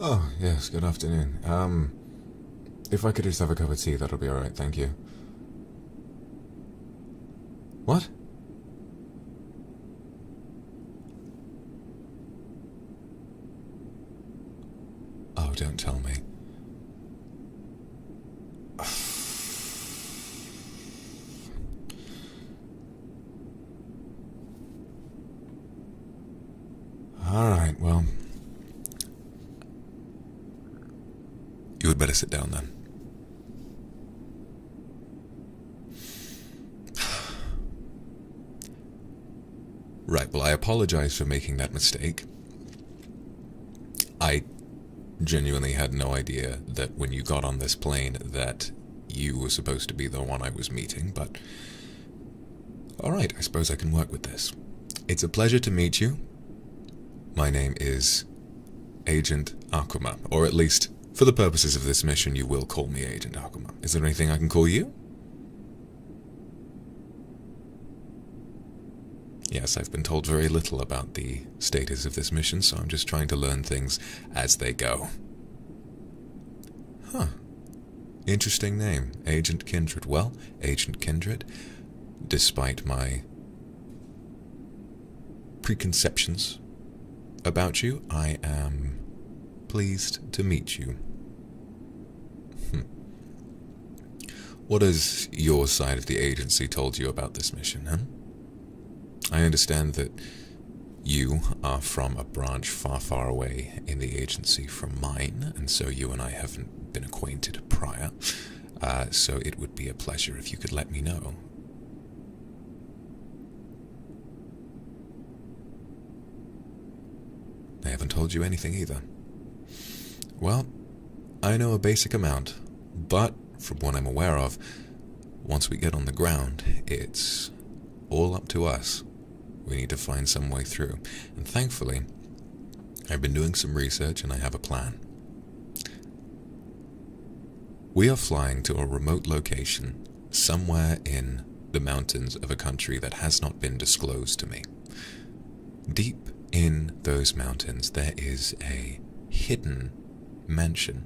Oh, yes, good afternoon. If I could just have a cup of tea, that'll be alright, thank you. What? Oh, don't tell me. Alright, well. You had better sit down then. Right, well, I apologize for making that mistake. I genuinely had no idea that when you got on this plane that you were supposed to be the one I was meeting, but alright, I suppose I can work with this. It's a pleasure to meet you. My name is Agent Akuma, or at least, for the purposes of this mission, you will call me Agent Akuma. Is there anything I can call you? Yes, I've been told very little about the status of this mission, so I'm just trying to learn things as they go. Huh. Interesting name, Agent Kindred. Well, Agent Kindred, despite my preconceptions about you, I am pleased to meet you. What has your side of the agency told you about this mission, huh? I understand that you are from a branch far, far away in the agency from mine, and so you and I haven't been acquainted prior, so it would be a pleasure if you could let me know. They haven't told you anything either. Well, I know a basic amount, but from what I'm aware of, once we get on the ground, it's all up to us. We need to find some way through, and thankfully, I've been doing some research and I have a plan. We are flying to a remote location somewhere in the mountains of a country that has not been disclosed to me. Deep in those mountains, there is a hidden mansion,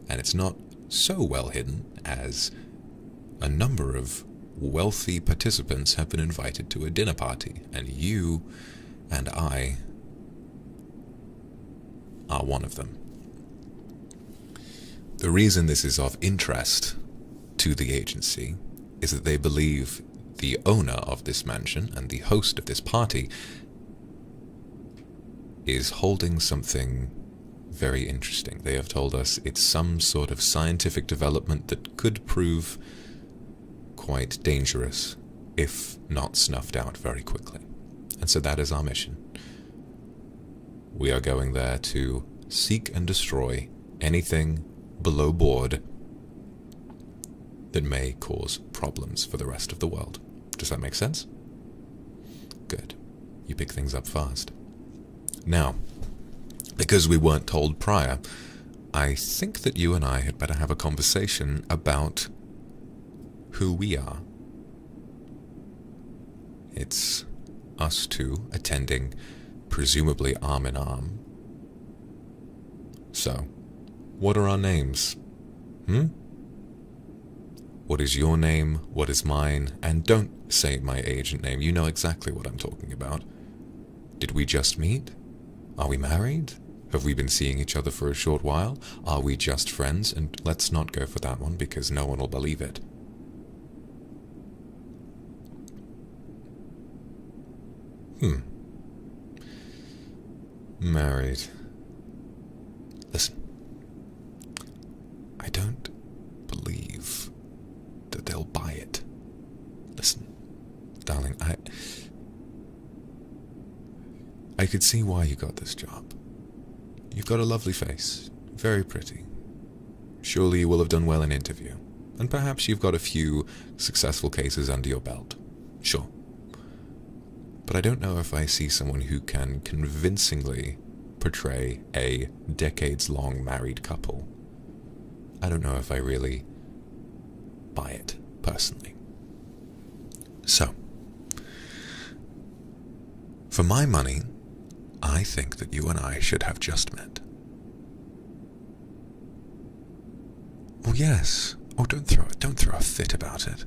and it's not so well hidden as a number of wealthy participants have been invited to a dinner party, and you and I are one of them. The reason this is of interest to the agency is that they believe the owner of this mansion and the host of this party is holding something very interesting. They have told us it's some sort of scientific development that could prove quite dangerous if not snuffed out very quickly. And so that is our mission. We are going there to seek and destroy anything below board that may cause problems for the rest of the world. Does that make sense? Good. You pick things up fast. Now, because we weren't told prior, I think that you and I had better have a conversation about who we are. It's us two attending, presumably arm in arm. So, what are our names? What is your name? What is mine? And don't say my agent name. You know exactly what I'm talking about. Did we just meet? Are we married? Have we been seeing each other for a short while? Are we just friends? And let's not go for that one because no one will believe it. Married. Listen, I don't believe that they'll buy it. Listen, darling, I could see why you got this job. You've got a lovely face, very pretty. Surely you will have done well in interview, and perhaps you've got a few successful cases under your belt. Sure. But I don't know if I see someone who can convincingly portray a decades-long married couple. I don't know if I really buy it, personally. So, for my money, I think that you and I should have just met. Well, yes. Oh, don't throw a fit about it.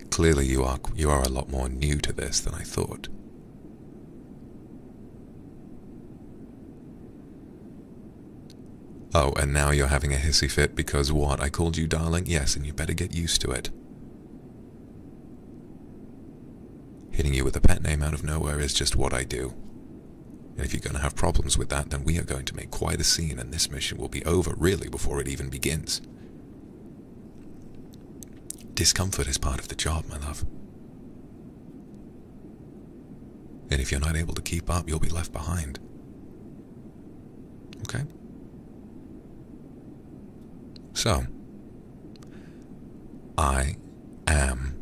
Clearly you are a lot more new to this than I thought. Oh, and now you're having a hissy fit because what? I called you darling? Yes, and you better get used to it. Hitting you with a pet name out of nowhere is just what I do. And if you're going to have problems with that, then we are going to make quite a scene, and this mission will be over really before it even begins. Discomfort is part of the job, my love. And if you're not able to keep up, you'll be left behind. Okay? So, I am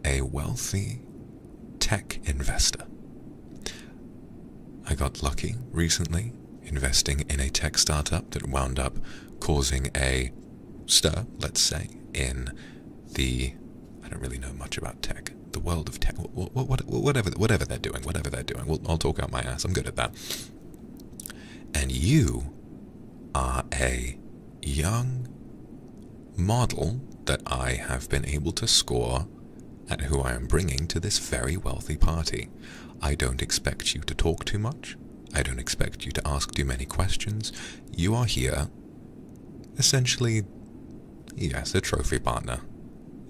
a wealthy tech investor. I got lucky recently investing in a tech startup that wound up causing a stir, let's say, in the, I don't really know much about tech, the world of tech, whatever they're doing, I'll talk out my ass, I'm good at that. And you are a young model that I have been able to score at who I am bringing to this very wealthy party. I don't expect you to talk too much. I don't expect you to ask too many questions. You are here, essentially, yes, a trophy partner.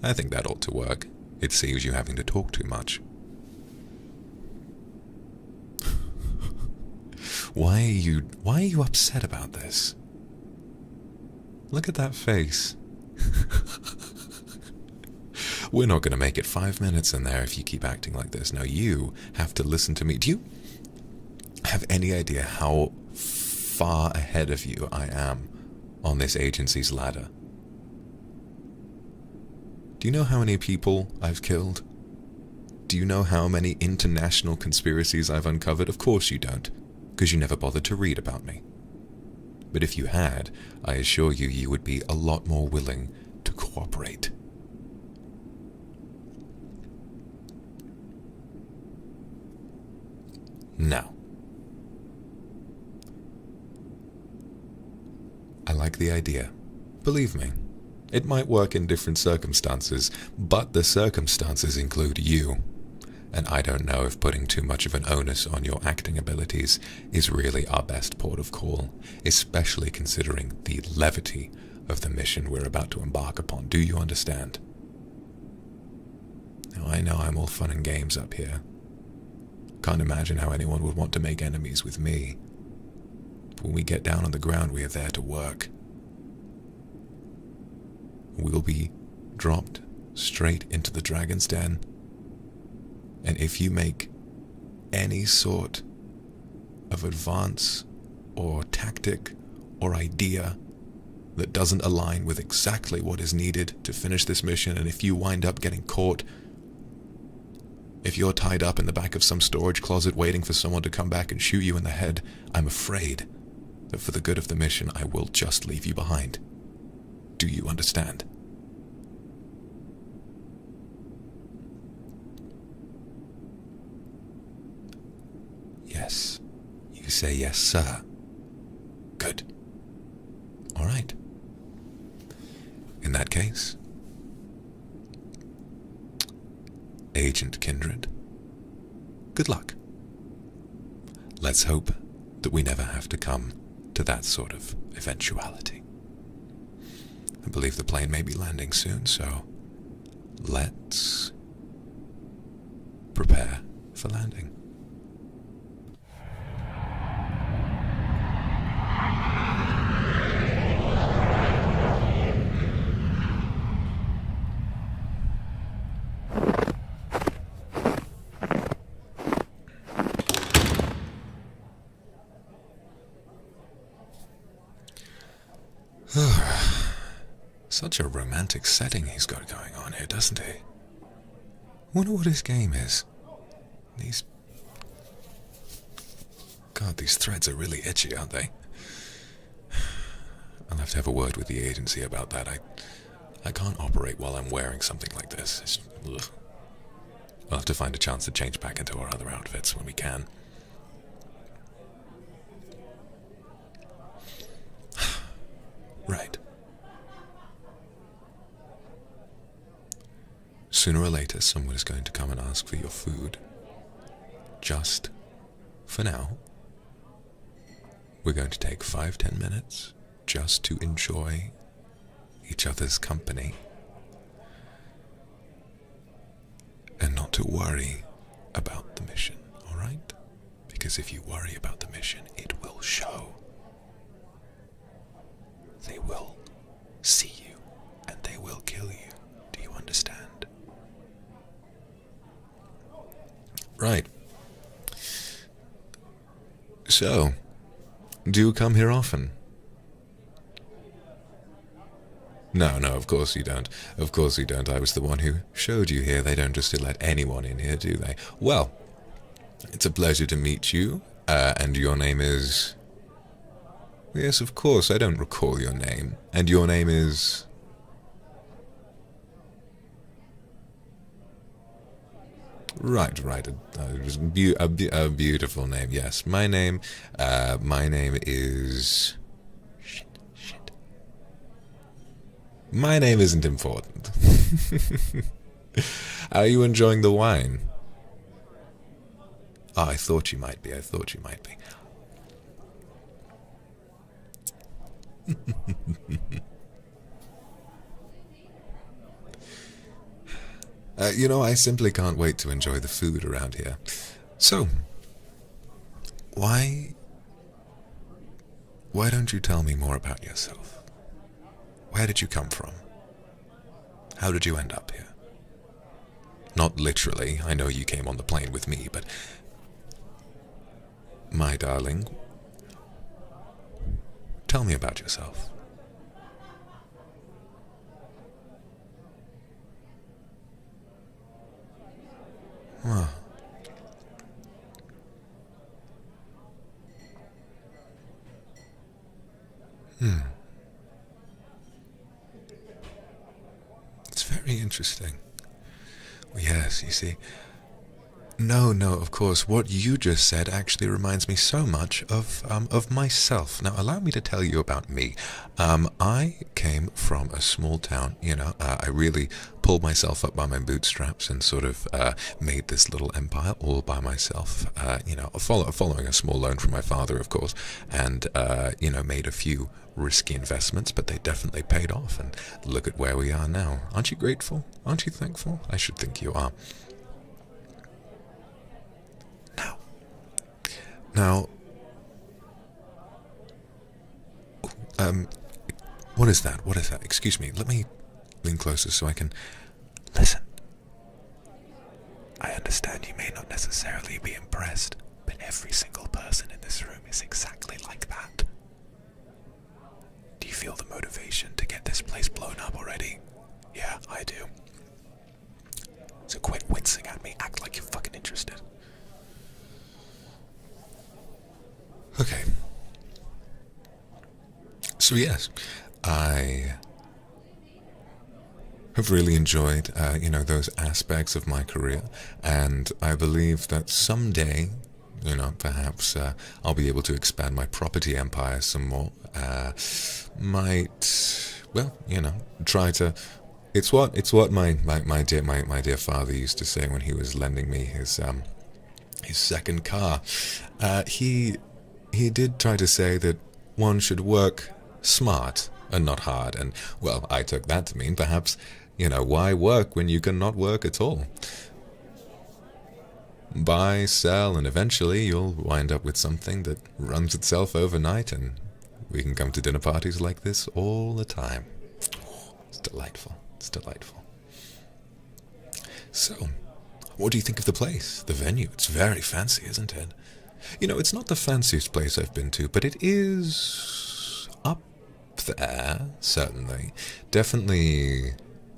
I think that ought to work. It saves you having to talk too much. Why are you upset about this? Look at that face. We're not going to make it 5 minutes in there if you keep acting like this. Now you have to listen to me. Do you have any idea how far ahead of you I am on this agency's ladder? Do you know how many people I've killed? Do you know how many international conspiracies I've uncovered? Of course you don't, because you never bothered to read about me. But if you had, I assure you, you would be a lot more willing to cooperate. Now, I like the idea. Believe me, it might work in different circumstances, but the circumstances include you. And I don't know if putting too much of an onus on your acting abilities is really our best port of call, especially considering the levity of the mission we're about to embark upon. Do you understand? Now, I know I'm all fun and games up here. Can't imagine how anyone would want to make enemies with me. But when we get down on the ground, we are there to work. We'll be dropped straight into the dragon's den. And if you make any sort of advance or tactic or idea that doesn't align with exactly what is needed to finish this mission, and if you wind up getting caught, if you're tied up in the back of some storage closet waiting for someone to come back and shoot you in the head, I'm afraid that for the good of the mission, I will just leave you behind. Do you understand? Yes. You say yes, sir. Good. All right. In that case, Agent Kindred, good luck. Let's hope that we never have to come to that sort of eventuality. I believe the plane may be landing soon, so let's prepare for landing. Such a romantic setting he's got going on here, doesn't he? Wonder what his game is. God, these threads are really itchy, aren't they? I'll have to have a word with the agency about that. I can't operate while I'm wearing something like this. I'll have to find a chance to change back into our other outfits when we can. sooner or later someone is going to come and ask for your food. Just for now, we're going to take 5-10 minutes just to enjoy each other's company and not to worry about the mission, alright? Because if you worry about the mission, it will show. They will see you and they will kill you. Do you understand? Right. So, do you come here often? No, of course you don't. Of course you don't. I was the one who showed you here. They don't just let anyone in here, do they? Well, it's a pleasure to meet you. And your name is... Yes, of course, I don't recall your name. And your name is... Right. A beautiful name, yes. My name is... Shit. My name isn't important. Are you enjoying the wine? Oh, I thought you might be. I simply can't wait to enjoy the food around here. So, why don't you tell me more about yourself? Where did you come from? How did you end up here? Not literally, I know you came on the plane with me, but... My darling, tell me about yourself. Huh. It's very interesting. Yes, you see. No, of course, what you just said actually reminds me so much of myself. Now, allow me to tell you about me. I came from a small town, I really pulled myself up by my bootstraps and sort of made this little empire all by myself, following a small loan from my father, of course, and, made a few risky investments, but they definitely paid off, and look at where we are now. Aren't you grateful? Aren't you thankful? I should think you are. Now, what is that? Excuse me, let me lean closer so I can listen. I understand you may not necessarily be impressed, but every single person in this room is exactly like that. Do you feel the motivation to get this place blown up already? Yeah, I do. So quit wincing at me, act like you're fucking interested. Okay. So yes, I have really enjoyed, those aspects of my career, and I believe that someday, perhaps I'll be able to expand my property empire some more. Try to. It's what my dear father used to say when he was lending me his second car. He did try to say that one should work smart and not hard, and, well, I took that to mean perhaps, why work when you can not work at all? Buy, sell, and eventually you'll wind up with something that runs itself overnight, and we can come to dinner parties like this all the time. It's delightful. So, what do you think of the place, the venue? It's very fancy, isn't it? It's not the fanciest place I've been to, but it is up there, certainly. Definitely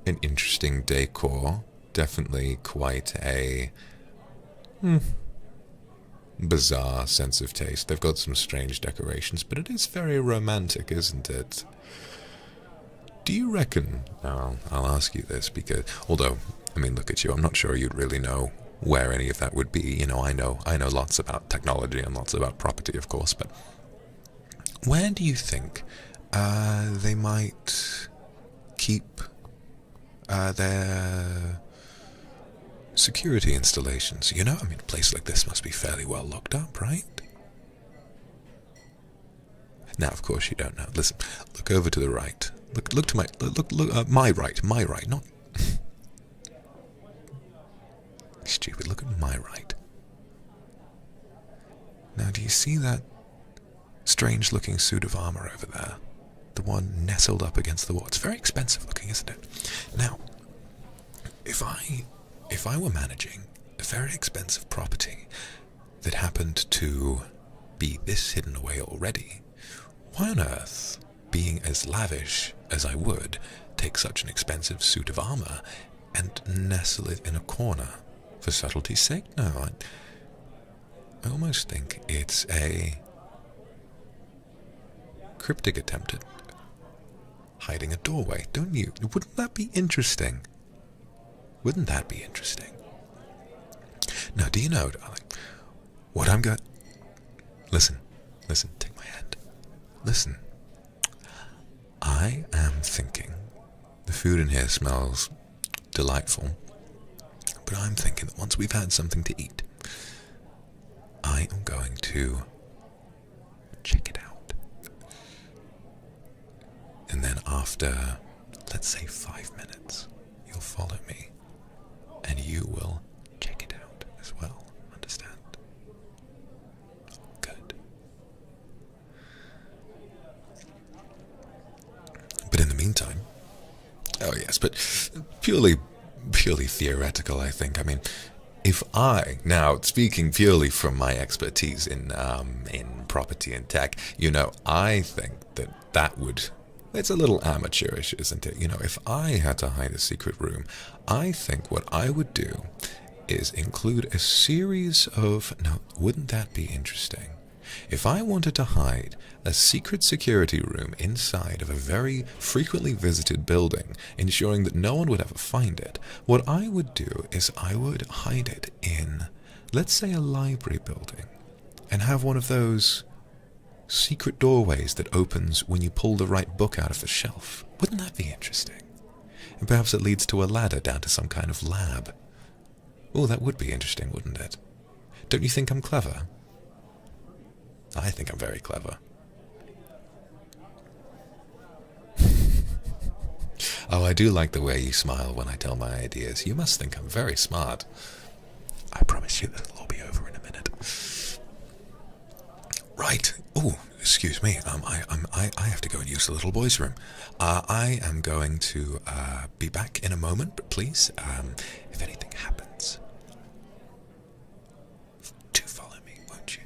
an interesting decor. Definitely quite a bizarre sense of taste. They've got some strange decorations, but it is very romantic, isn't it? Do you reckon... I'll ask you this, because... Although, look at you, I'm not sure you'd really know where any of that would be. I know lots about technology and lots about property, of course, but where do you think they might keep their security installations. You know, I mean, a place like this must be fairly well locked up, right? Now, of course, you don't know. Listen, look over to the right. Look to my right, not stupid. Look at my right. Now, do you see that strange-looking suit of armor over there? The one nestled up against the wall. It's very expensive looking, isn't it? Now, if I were managing a very expensive property that happened to be this hidden away already, why on earth, being as lavish as I would, take such an expensive suit of armor and nestle it in a corner for subtlety's sake? No, I almost think it's a cryptic attempt at hiding a doorway, don't you? Wouldn't that be interesting? Wouldn't that be interesting? Now, do you know, darling, what I'm going... Listen, take my hand. Listen. I am thinking, the food in here smells delightful, but I'm thinking that once we've had something to eat, I am going to check it out. And then after, let's say 5 minutes, you'll follow me, and you will check it out as well. Understand? Good. But in the meantime, oh yes, but purely theoretical, I think. I mean, if I, now speaking purely from my expertise in property and tech, you know, I think that would, it's a little amateurish, isn't it? You know, if I had to hide a secret room, I think what I would do is include a series of, now, wouldn't that be interesting? If I wanted to hide a secret security room inside of a very frequently visited building, ensuring that no one would ever find it, what I would do is I would hide it in, let's say, a library building, and have one of those secret doorways that opens when you pull the right book out of the shelf. Wouldn't that be interesting? And perhaps it leads to a ladder down to some kind of lab. Oh, that would be interesting, wouldn't it? Don't you think I'm clever? I think I'm very clever. Oh, I do like the way you smile when I tell my ideas. You must think I'm very smart. I promise you that it'll all be over in a minute. Right. Oh, excuse me. I have to go and use the little boy's room. I am going to be back in a moment, but please, if anything happens, do follow me, won't you?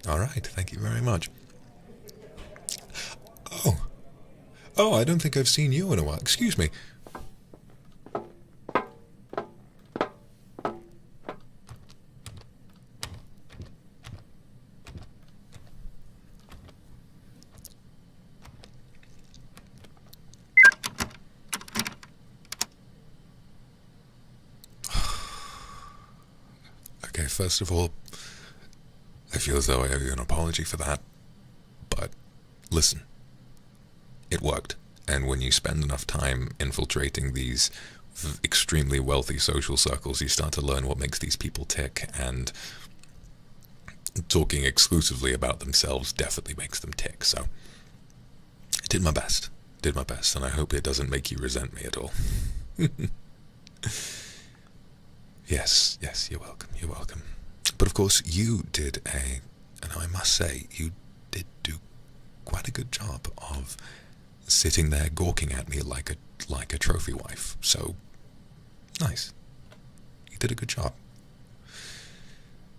All right. Thank you very much. Oh, I don't think I've seen you in a while. Excuse me. Okay, first of all, I feel as though I owe you an apology for that. But listen. It worked, and when you spend enough time infiltrating these extremely wealthy social circles, you start to learn what makes these people tick, and talking exclusively about themselves definitely makes them tick. So I did my best, and I hope it doesn't make you resent me at all. Yes, you're welcome. But of course, you did and I must say, you did do quite a good job of sitting there gawking at me like a trophy wife. So, nice. You did a good job.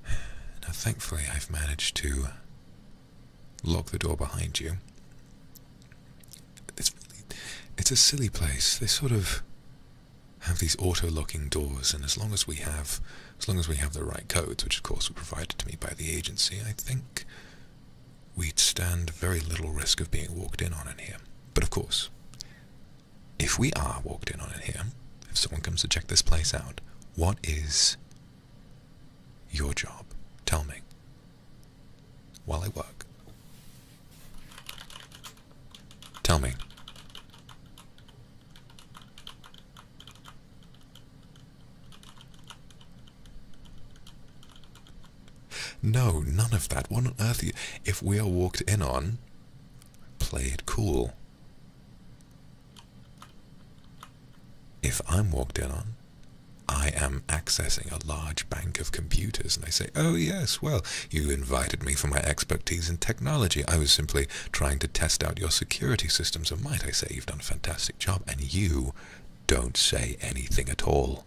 Now, thankfully, I've managed to lock the door behind you. It's a silly place. They sort of have these auto-locking doors, and as long as we have the right codes, which of course were provided to me by the agency, I think we'd stand very little risk of being walked in on in here. But of course, if we are walked in on in here, if someone comes to check this place out, what is your job? Tell me. While I work. Tell me. No, none of that. What on earth? If we are walked in on, play it cool. If I'm walked in on, I am accessing a large bank of computers, and I say, oh yes, well, you invited me for my expertise in technology. I was simply trying to test out your security systems, and might I say you've done a fantastic job, and you don't say anything at all.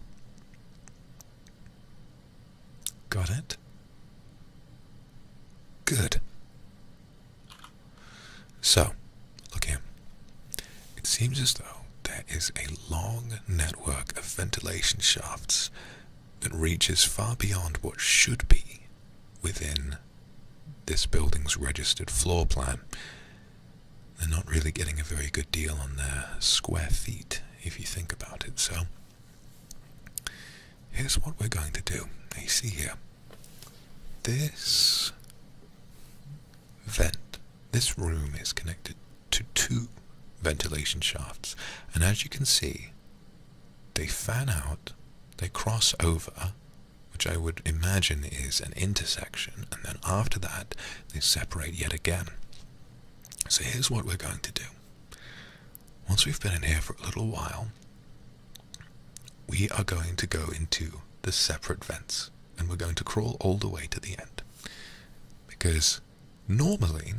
Got it? Good. So, look here. It seems as though there is a long network of ventilation shafts that reaches far beyond what should be within this building's registered floor plan. They're not really getting a very good deal on their square feet, if you think about it. So, here's what we're going to do. Now, you see here, this vent, this room is connected to two ventilation shafts, and as you can see, they fan out, they cross over, which I would imagine is an intersection, and then after that they separate yet again. So here's what we're going to do. Once we've been in here for a little while, we are going to go into the separate vents, and we're going to crawl all the way to the end, because normally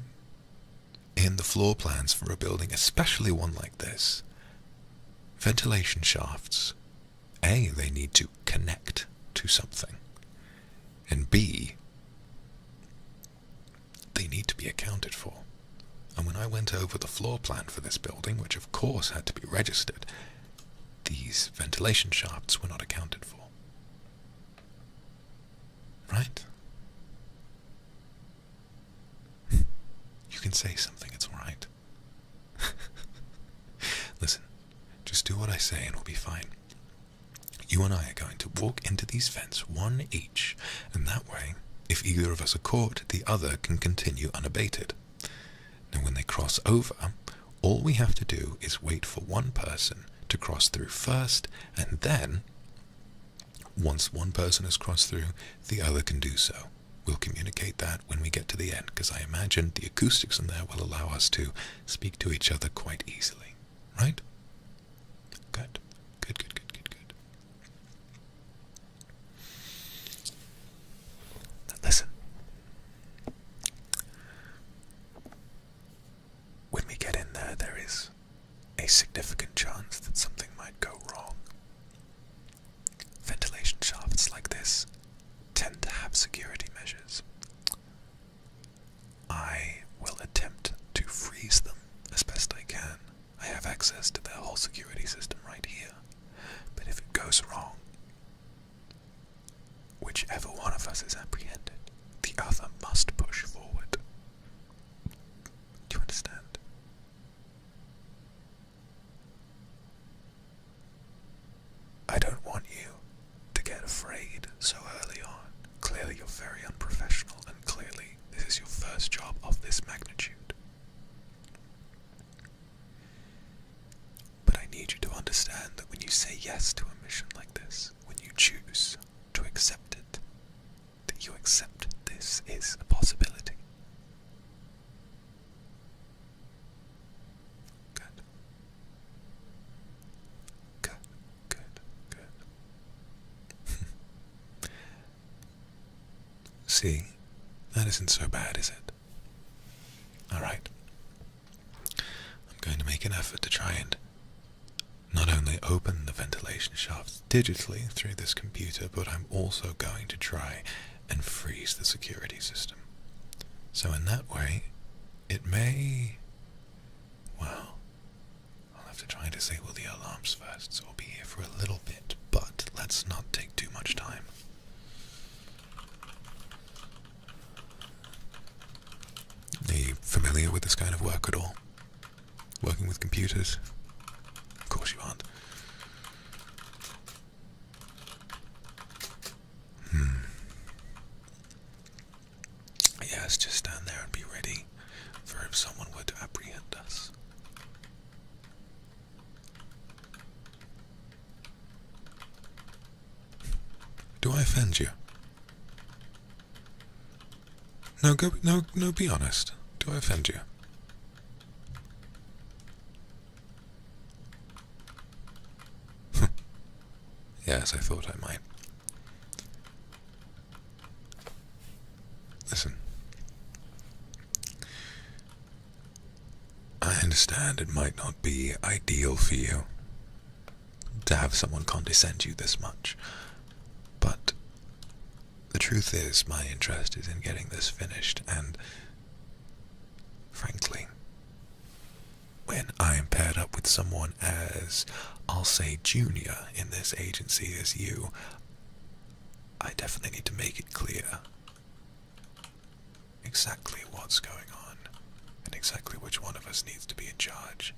in the floor plans for a building, especially one like this, ventilation shafts, A, they need to connect to something, and B, they need to be accounted for. And when I went over the floor plan for this building, which of course had to be registered, these ventilation shafts were not accounted for. Right? You can say something, it's alright. Listen, just do what I say and we'll be fine. You and I are going to walk into these vents, one each, and that way, if either of us are caught, the other can continue unabated. Now when they cross over, all we have to do is wait for one person to cross through first, and then, once one person has crossed through, the other can do so. We'll communicate that when we get to the end, because I imagine the acoustics in there will allow us to speak to each other quite easily. Right? Good. Good, good, good, good, good. Now listen. When we get in there, there is a significant chance that something might go wrong. Ventilation shafts like this tend to have security measures. I will attempt to freeze them as best I can. I have access to their whole security system right here. But if it goes wrong, whichever one of us is apprehended, the other must push forward. Do you understand? I don't want you to get afraid so early on. Clearly you're very unprofessional, and clearly this is your first job of this magnitude. But I need you to understand that when you say yes to a mission like this, when you choose to accept it, that you accept this is a possibility. Good. Good, good, good. See, that isn't so bad, is it? Alright. I'm going to make an effort to try and not only open the ventilation shafts digitally through this computer, but I'm also going to try and freeze the security system. So in that way, it may... well, I'll have to try and disable the alarms first, so I'll be here for a little bit, but let's not take too much time. Are you familiar with this kind of work at all? Working with computers? Of course you aren't. Yes, just stand there and be ready for if someone were to apprehend us. Do I offend you? No, go, no, be honest. Do I offend you? Yes, I thought I might. Listen. I understand it might not be ideal for you to have someone condescend you this much, but the truth is my interest is in getting this finished, and frankly, when I am paired up with someone as, I'll say, junior in this agency as you, I definitely need to make it clear exactly what's going on and exactly which one of us needs to be in charge.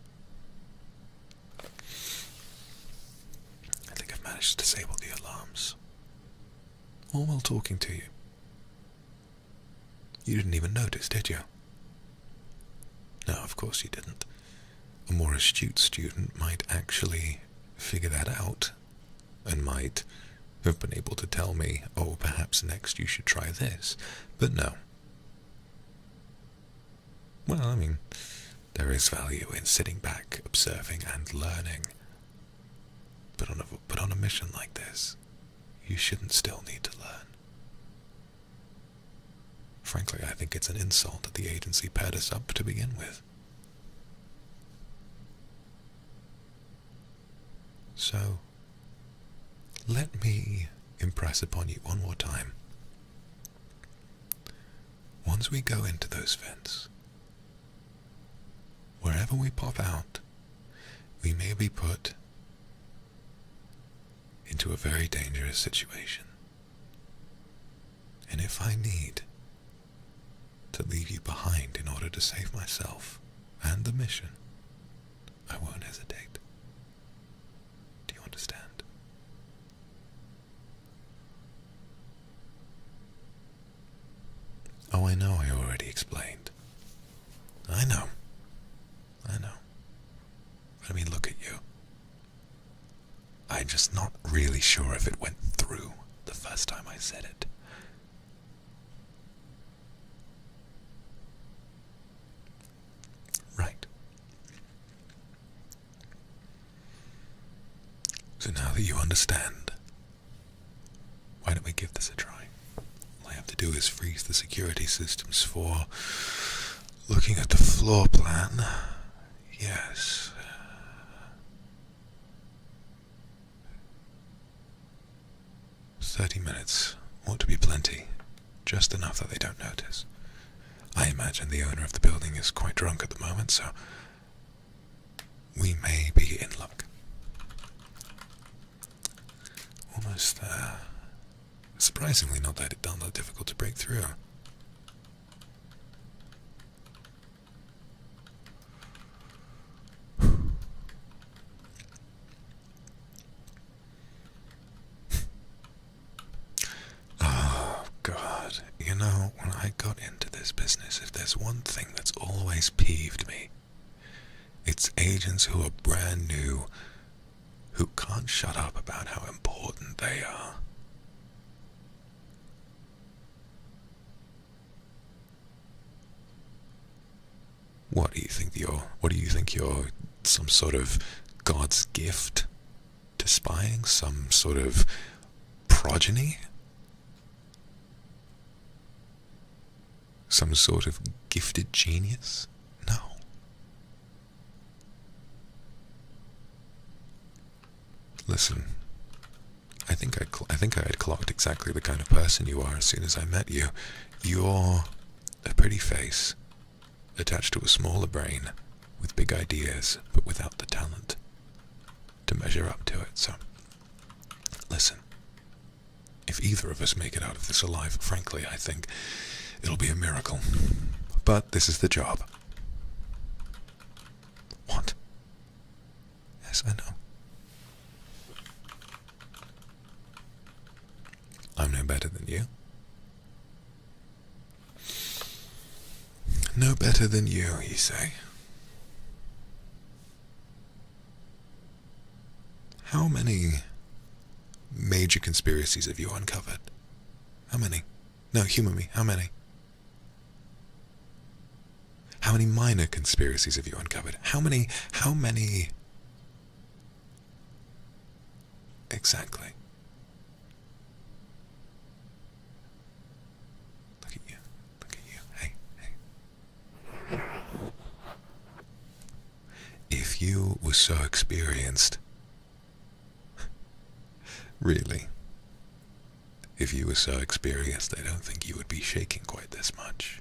I think I've managed to disable the alarms. All while talking to you. You didn't even notice, did you? No, of course you didn't. A more astute student might actually figure that out and might have been able to tell me, oh, perhaps next you should try this. But no. Well, I mean, there is value in sitting back, observing and learning. But on a mission like this, you shouldn't still need to learn. Frankly, I think it's an insult that the agency paired us up to begin with. So, let me impress upon you one more time. Once we go into those vents, wherever we pop out, we may be put into a very dangerous situation. And if I need to leave you behind in order to save myself and the mission, I won't hesitate. Do you understand? Oh, I know I already explained. I know. I mean, look at you. I'm just not really sure if it went through the first time I said it. Right. So now that you understand, why don't we give this a try? All I have to do is freeze the security systems for looking at the floor plan. Yes. "30 minutes ought to be plenty, just enough that they don't notice. I imagine the owner of the building is quite drunk at the moment, so we may be in luck." Almost there. Surprisingly not that difficult to break through. When I got into this business, if there's one thing that's always peeved me, it's agents who are brand new, who can't shut up about how important they are. What do you think you're some sort of God's gift to spying? Some sort of progeny? Some sort of gifted genius? No. Listen, I think I had clocked exactly the kind of person you are as soon as I met you. You're a pretty face, attached to a smaller brain, with big ideas, but without the talent to measure up to it. So, listen, if either of us make it out of this alive, frankly, I think it'll be a miracle. But this is the job. What? Yes, I know. I'm no better than you. No better than you say. How many major conspiracies have you uncovered? How many? No, humor me, how many? How many minor conspiracies have you uncovered? How many... Exactly. Look at you. Look at you. Hey, hey. If you were so experienced... Really? If you were so experienced, I don't think you would be shaking quite this much.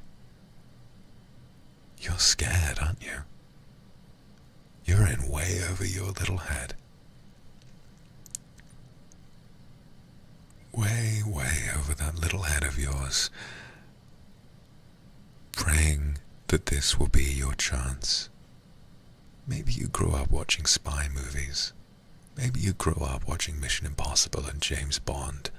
You're scared, aren't you? You're in way over your little head. Way, way over that little head of yours. Praying that this will be your chance. Maybe you grew up watching spy movies. Maybe you grew up watching Mission Impossible and James Bond,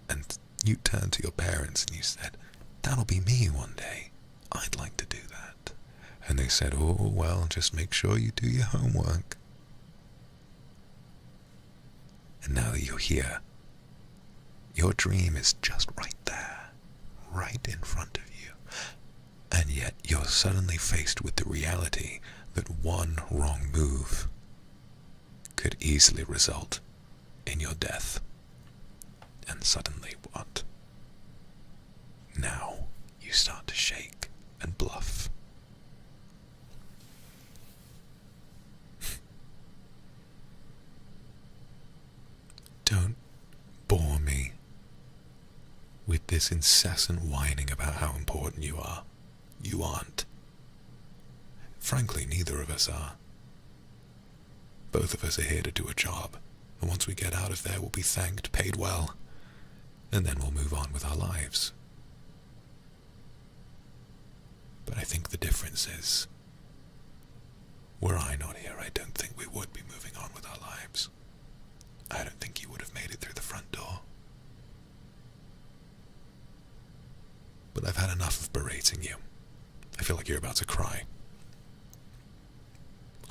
and you turned to your parents and you said, that'll be me one day. I'd like to do that. And they said, oh, well, just make sure you do your homework. And now that you're here, your dream is just right there, right in front of you. And yet you're suddenly faced with the reality that one wrong move could easily result in your death. And suddenly what? Now you start to shake and bluff. Don't bore me with this incessant whining about how important you are. You aren't. Frankly, neither of us are. Both of us are here to do a job, and once we get out of there, we'll be thanked, paid well, and then we'll move on with our lives. But I think the difference is, were I not here, I don't think we would be moving on with our lives. I don't think you would have made it through the front door. But I've had enough of berating you. I feel like you're about to cry.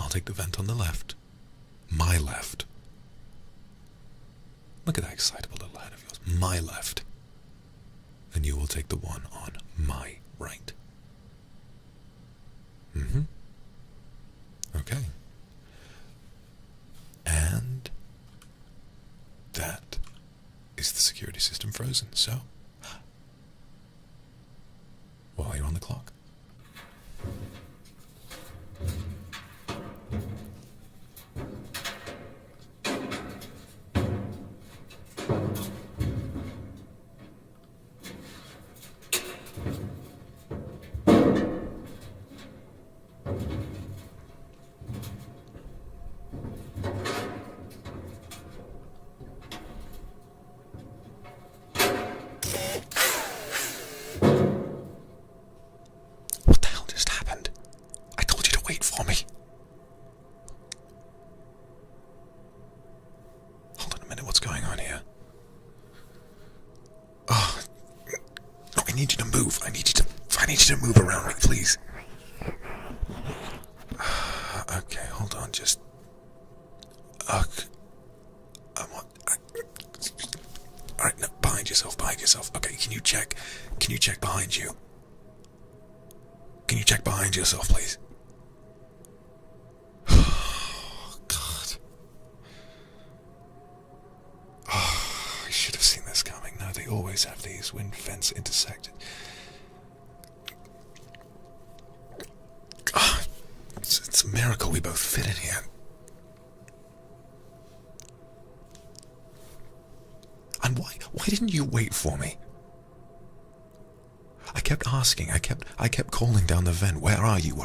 I'll take the vent on the left. My left. Look at that excitable little head of yours. My left. And you will take the one on my right. Okay. And that is the security system frozen, so while you're on the clock. Wait for me. Hold on a minute, what's going on here? Oh, no, I need you to move. I need you to move around me, please. Okay, hold on, just... Alright, no, behind yourself. Okay, can you check behind you? Can you check behind yourself, please? Oh, God. Oh, I should have seen this coming. No, they always have these when fence intersected. Oh, it's a miracle we both fit in here. And why didn't you wait for me? I kept asking, I kept calling down the vent, where are you?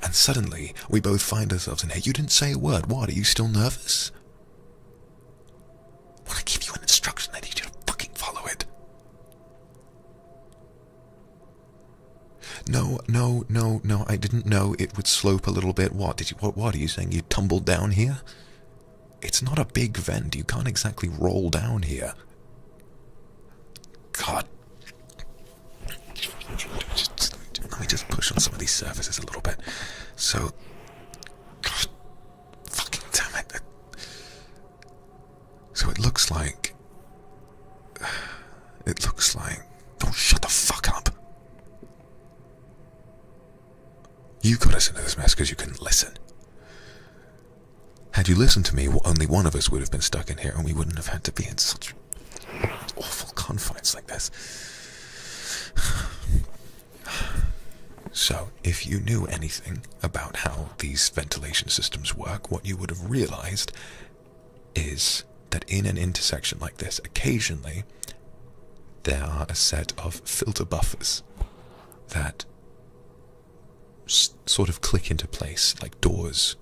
And suddenly, we both find ourselves in here. You didn't say a word. What, are you still nervous? When I give you an instruction, I need you to fucking follow it. No, I didn't know it would slope a little bit. What are you saying? You tumbled down here? It's not a big vent. You can't exactly roll down here. God. Let me just push on some of these surfaces a little bit. So, God, fucking damn it. So it looks like... Oh, shut the fuck up. got us into this mess because you couldn't listen. Had you listened to me, only one of us would have been stuck in here, and we wouldn't have had to be in such awful confines like this. So, if you knew anything about how these ventilation systems work, what you would have realized is that in an intersection like this, occasionally, there are a set of filter buffers that sort of click into place, like doors.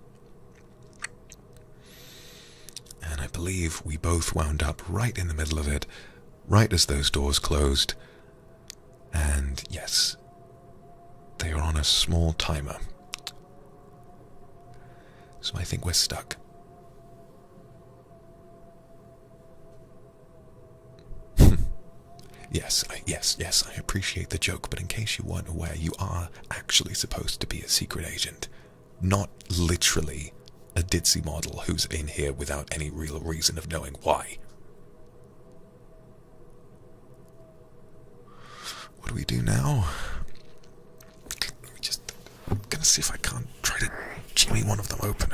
And I believe we both wound up right in the middle of it, right as those doors closed. And yes, they are on a small timer. So I think we're stuck. Yes, I appreciate the joke, but in case you weren't aware, you are actually supposed to be a secret agent. Not literally a ditzy model who's in here without any real reason of knowing why. What do we do now? I'm gonna see if I can't try to jimmy one of them open.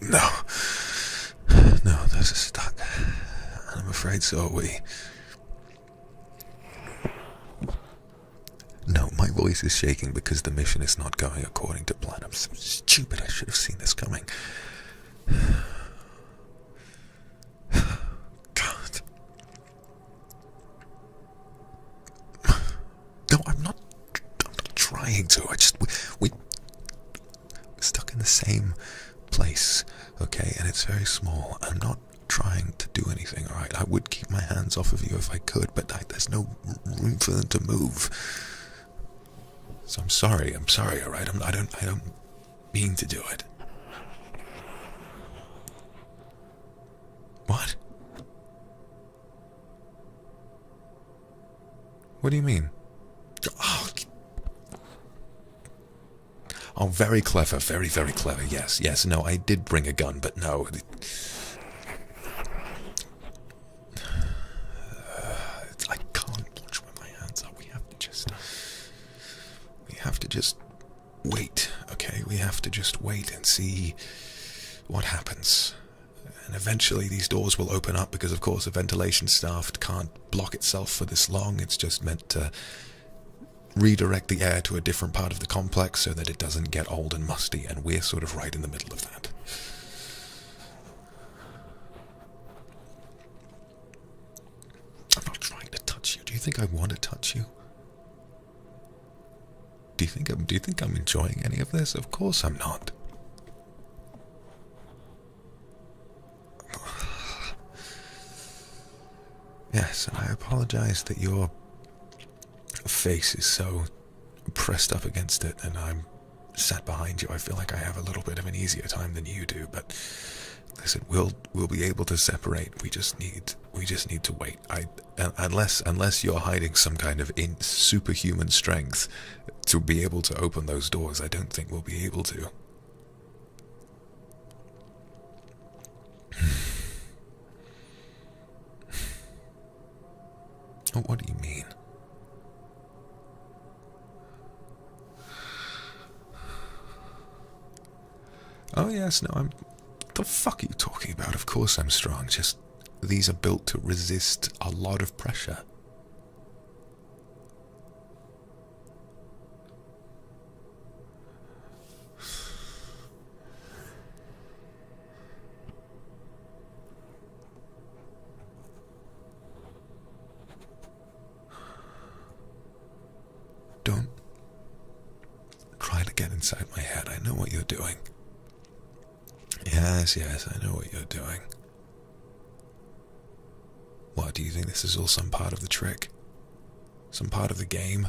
No, those are stuck. I'm afraid so are we. No, my voice is shaking because the mission is not going according to plan. I'm so stupid, I should have seen this coming. God. No, I'm not trying to. We're stuck in the same place, okay? And it's very small. I'm not trying to do anything, alright? I would keep my hands off of you if I could, but there's no room for them to move. So I'm sorry, alright? I don't mean to do it. What? What do you mean? Oh, very clever, very, very clever. Yes, no, I did bring a gun, but no. I can't watch with my hands up. We have to just wait, okay? We have to just wait and see what happens. And eventually these doors will open up because, of course, a ventilation shaft can't block itself for this long. It's just meant to redirect the air to a different part of the complex so that it doesn't get old and musty, and we're sort of right in the middle of that. I'm not trying to touch you. Do you think I want to touch you? Do you think I'm enjoying any of this? Of course I'm not. Yes, and I apologize that your face is so pressed up against it and I'm sat behind you. I feel like I have a little bit of an easier time than you do, but listen, we'll be able to separate. We just need to wait. Unless you're hiding some kind of superhuman strength to be able to open those doors, I don't think we'll be able to. Oh, what do you mean? Oh yes, no, what the fuck are you talking about? Of course I'm strong, just these are built to resist a lot of pressure. Don't try to get inside my head. I know what you're doing. Yes, I know what you're doing. What, do you think this is all some part of the trick? Some part of the game?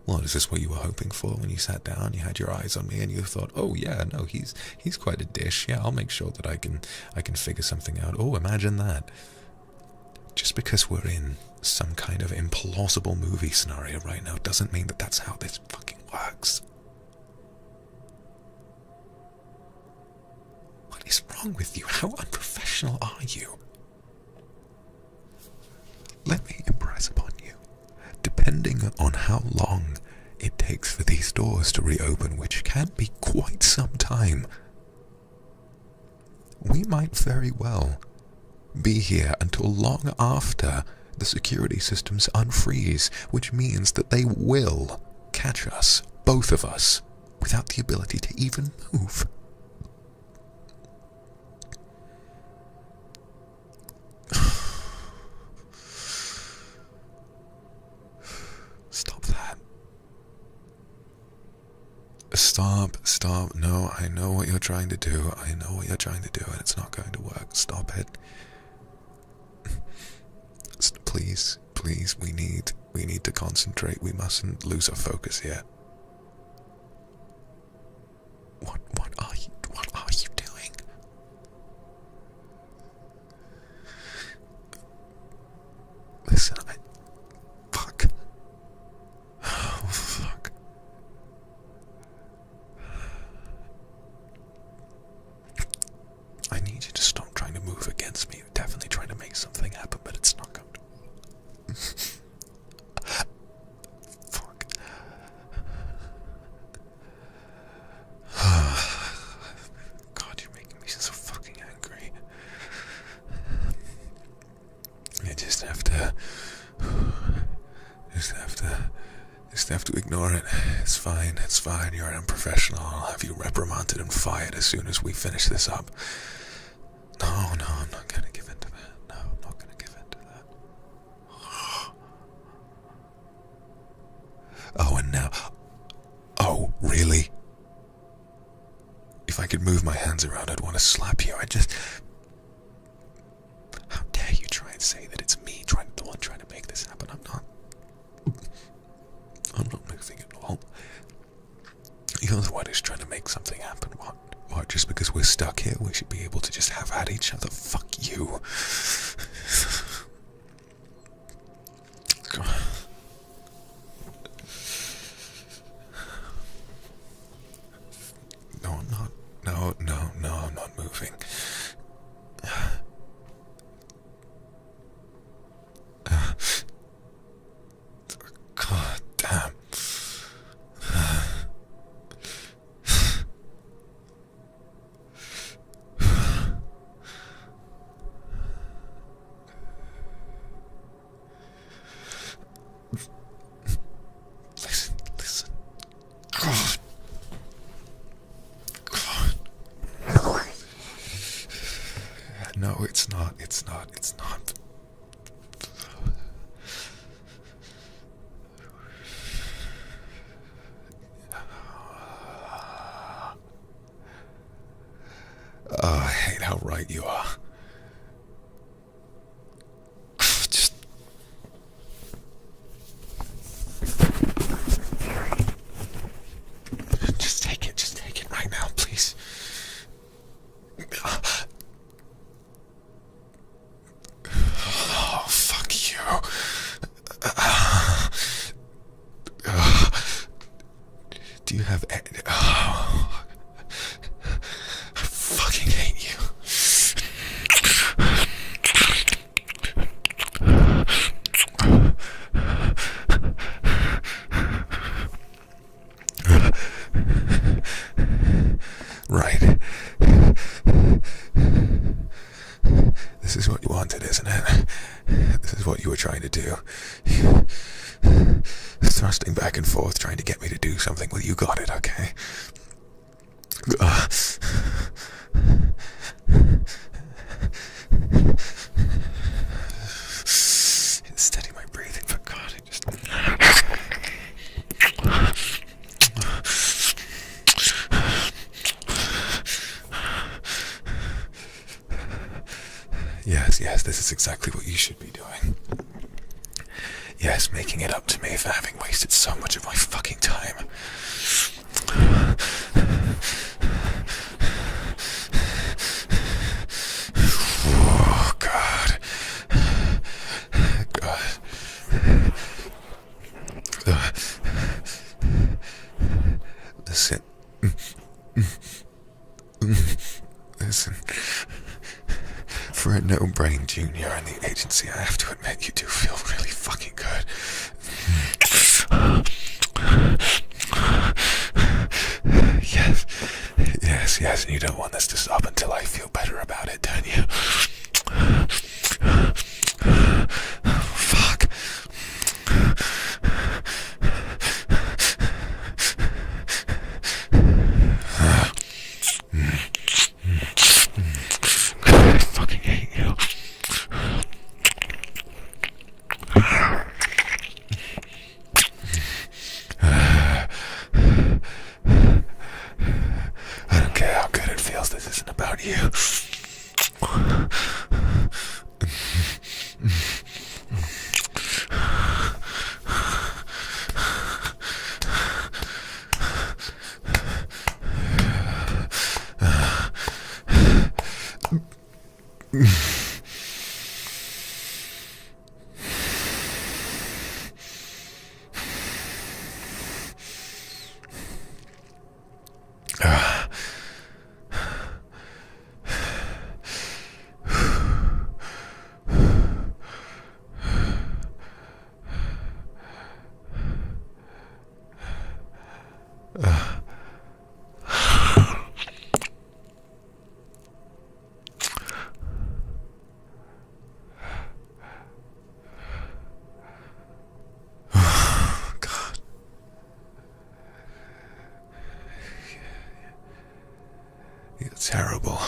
What, is this what you were hoping for when you sat down, you had your eyes on me, and you thought, oh yeah, no, he's quite a dish. Yeah, I'll make sure that I can figure something out. Oh, imagine that. Just because we're in some kind of implausible movie scenario right now doesn't mean that that's how this fucking works. What is wrong with you? How unprofessional are you? Let me impress upon you. Depending depending on how long it takes for these doors to reopen, which can be quite some time, we might very well be here until long after the security systems unfreeze, which means that they will catch us, both of us, without the ability to even move. Stop that. Stop. No, I know what you're trying to do. I know what you're trying to do, and it's not going to work. Stop it. Please, we need to concentrate. We mustn't lose our focus here. What are you doing? Listen, fuck. Oh, fuck. I need you to stop trying to move against me. You're definitely trying to make something happen, but it's not going to. Fuck. God, you're making me so fucking angry. I just have to ignore it. It's fine. You're an unprofessional. I'll have you reprimanded and fired as soon as we finish this up. No, I'm not gonna give in to that. No, I'm not gonna give in to that. Oh, and now... Oh, really? If I could move my hands around, I'd want to slap you. How dare you try and say that it's me the one trying to make this happen? I'm not moving at all. You're the one who's trying to make something happen. What? Just because we're stuck here, we should be able to just have at each other? Fuck you. No, I'm not. No, I'm not moving. God damn. Listen. God. No, it's not. I hate how right you are. Just take it right now, please. Oh, fuck you. Do you have any... Oh. I fucking hate you. Right. This is what you wanted, isn't it? This is what you were trying to do. Thrusting back and forth, trying to get me to do something. Well, you got it, okay? Steady my breathing, for God, it just... Yes, this is exactly what you should be doing. Yes, making it up to me for having wasted so much of my fucking time. Oh, God. Listen. For a no-brain junior in the agency, I have to admit you do feel really fucking good. Yes, yes, yes, and you don't want this to stop until I feel better about it, don't you? Fuck. I fucking hate you. I don't care how good it feels, this isn't about you. You're terrible.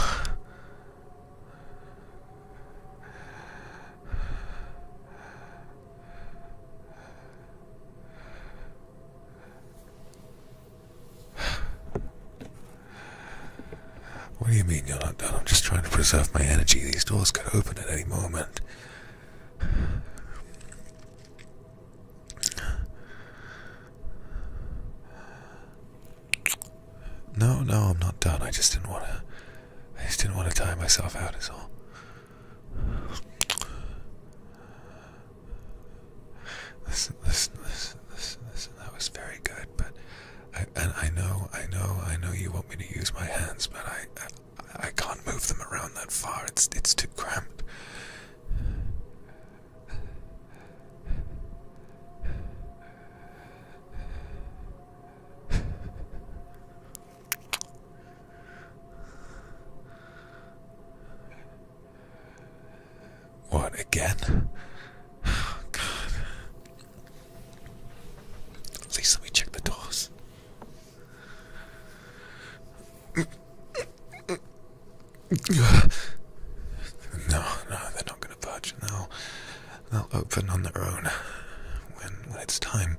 What do you mean you're not done? I'm just trying to preserve my energy. These doors could open at any moment. No, I'm not done. I just didn't want to tire myself out is all. Listen, that was very good, but I know you want me to use my hands, but I can't move them around that far. It's too cramped. What, again? Oh, God. At least let me check the doors. No, they're not gonna budge. They'll open on their own when it's time.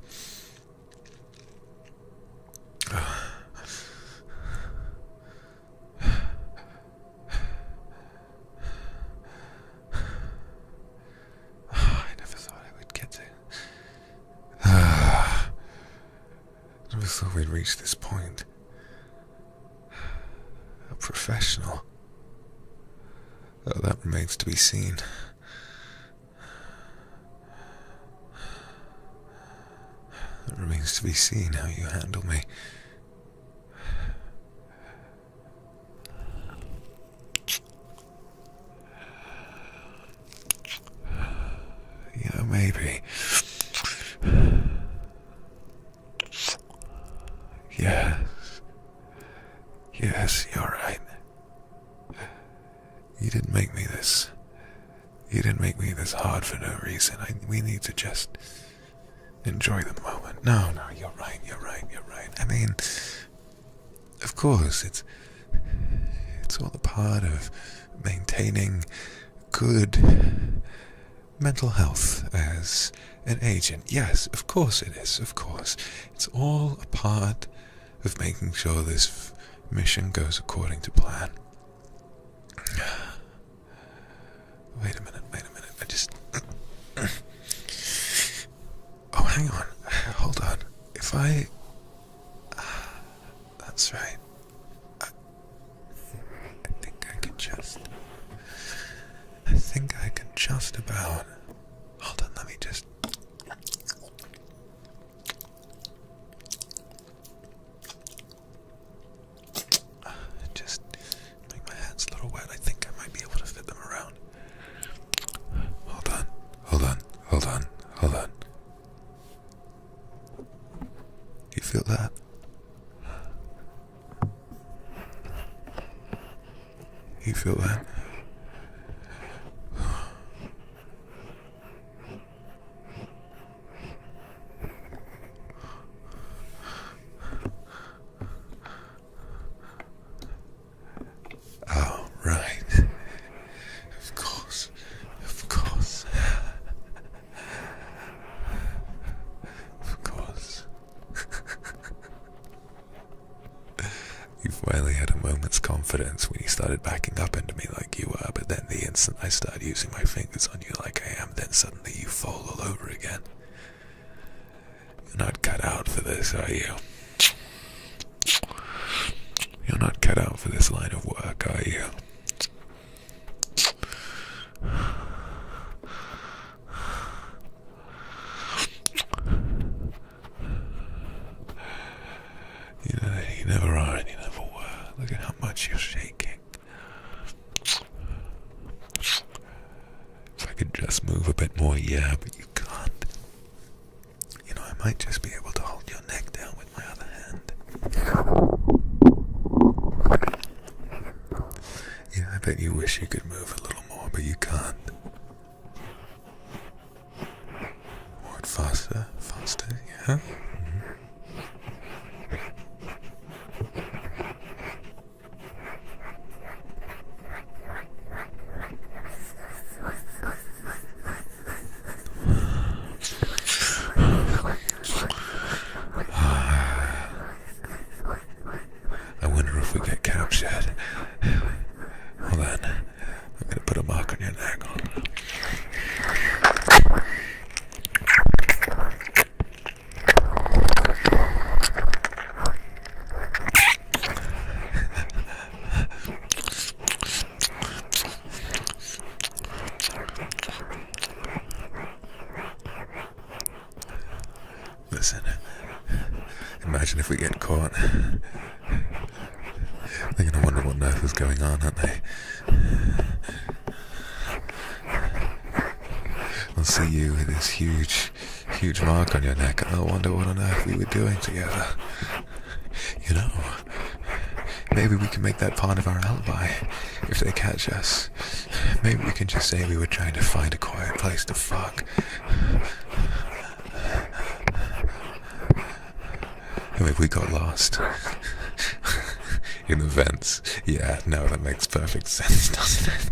I never thought I would get to. I never thought we'd reach this point. A professional. Oh, that remains to be seen. It remains to be seen how you handle me. You know, maybe. Yes, you're right. You didn't make me this. You didn't make me this hard for no reason. We need to just enjoy the moment. No, you're right. I mean, of course, it's all a part of maintaining good mental health as an agent. Yes, of course it is, of course. It's all a part of making sure this mission goes according to plan. Wait a minute. I just... Oh, hang on. Hold on. If I... That's right. I think I can just about... Hold on, let me just... Just make my hands a little wet. I think I might be able to fit them around. Hold on. feel that? Oh, right. Of course. Of course. Of course. You finally had a moment's confidence when you started backing up into me like you were, but then the instant I started using my fingers on you like I am, then suddenly you fall all over again. You're not cut out for this, are you? You're not cut out for this line of work, are you? You never are and you never were. Look at how much you're shaking. If I could just move a bit more, yeah, but you can't. You know, I might just be able to hold your neck down with my other hand. Yeah, I bet you wish you could move a little more, but you can't. What, faster? Faster, yeah? I wonder if we get captured. Well then, I'm gonna put a mark on your neck. Listen, imagine if we get caught. They're gonna wonder what on earth is going on, aren't they? They'll see you with this huge mark on your neck, and they'll wonder what on earth we were doing together. You know, maybe we can make that part of our alibi if they catch us. Maybe we can just say we were trying to find a quiet place to fuck. And maybe we got lost in the vents. Yeah, no, that makes perfect sense, doesn't it?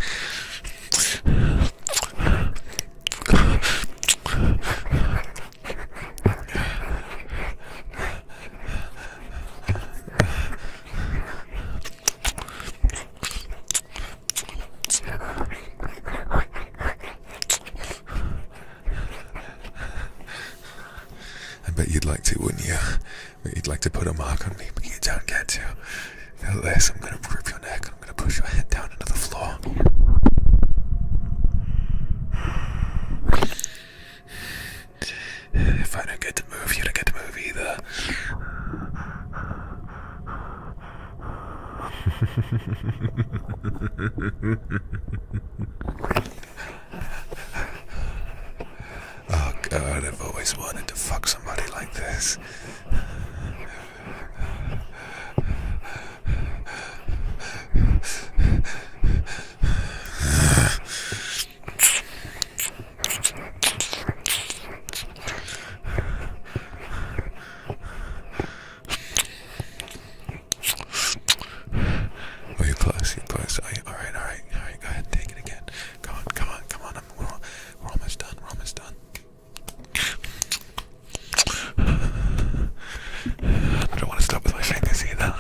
I bet you'd like to, wouldn't you? You'd like to put a mark on me, but you don't get to. Now this, I'm gonna grip your neck, I'm gonna push your head down into the floor. If I don't get to move, you don't get to move either. Oh God, I've always wanted to fuck somebody like this. Oh, you're close. All right, go ahead, take it again. Come on, we're almost done. I don't want to stop with my fingers either.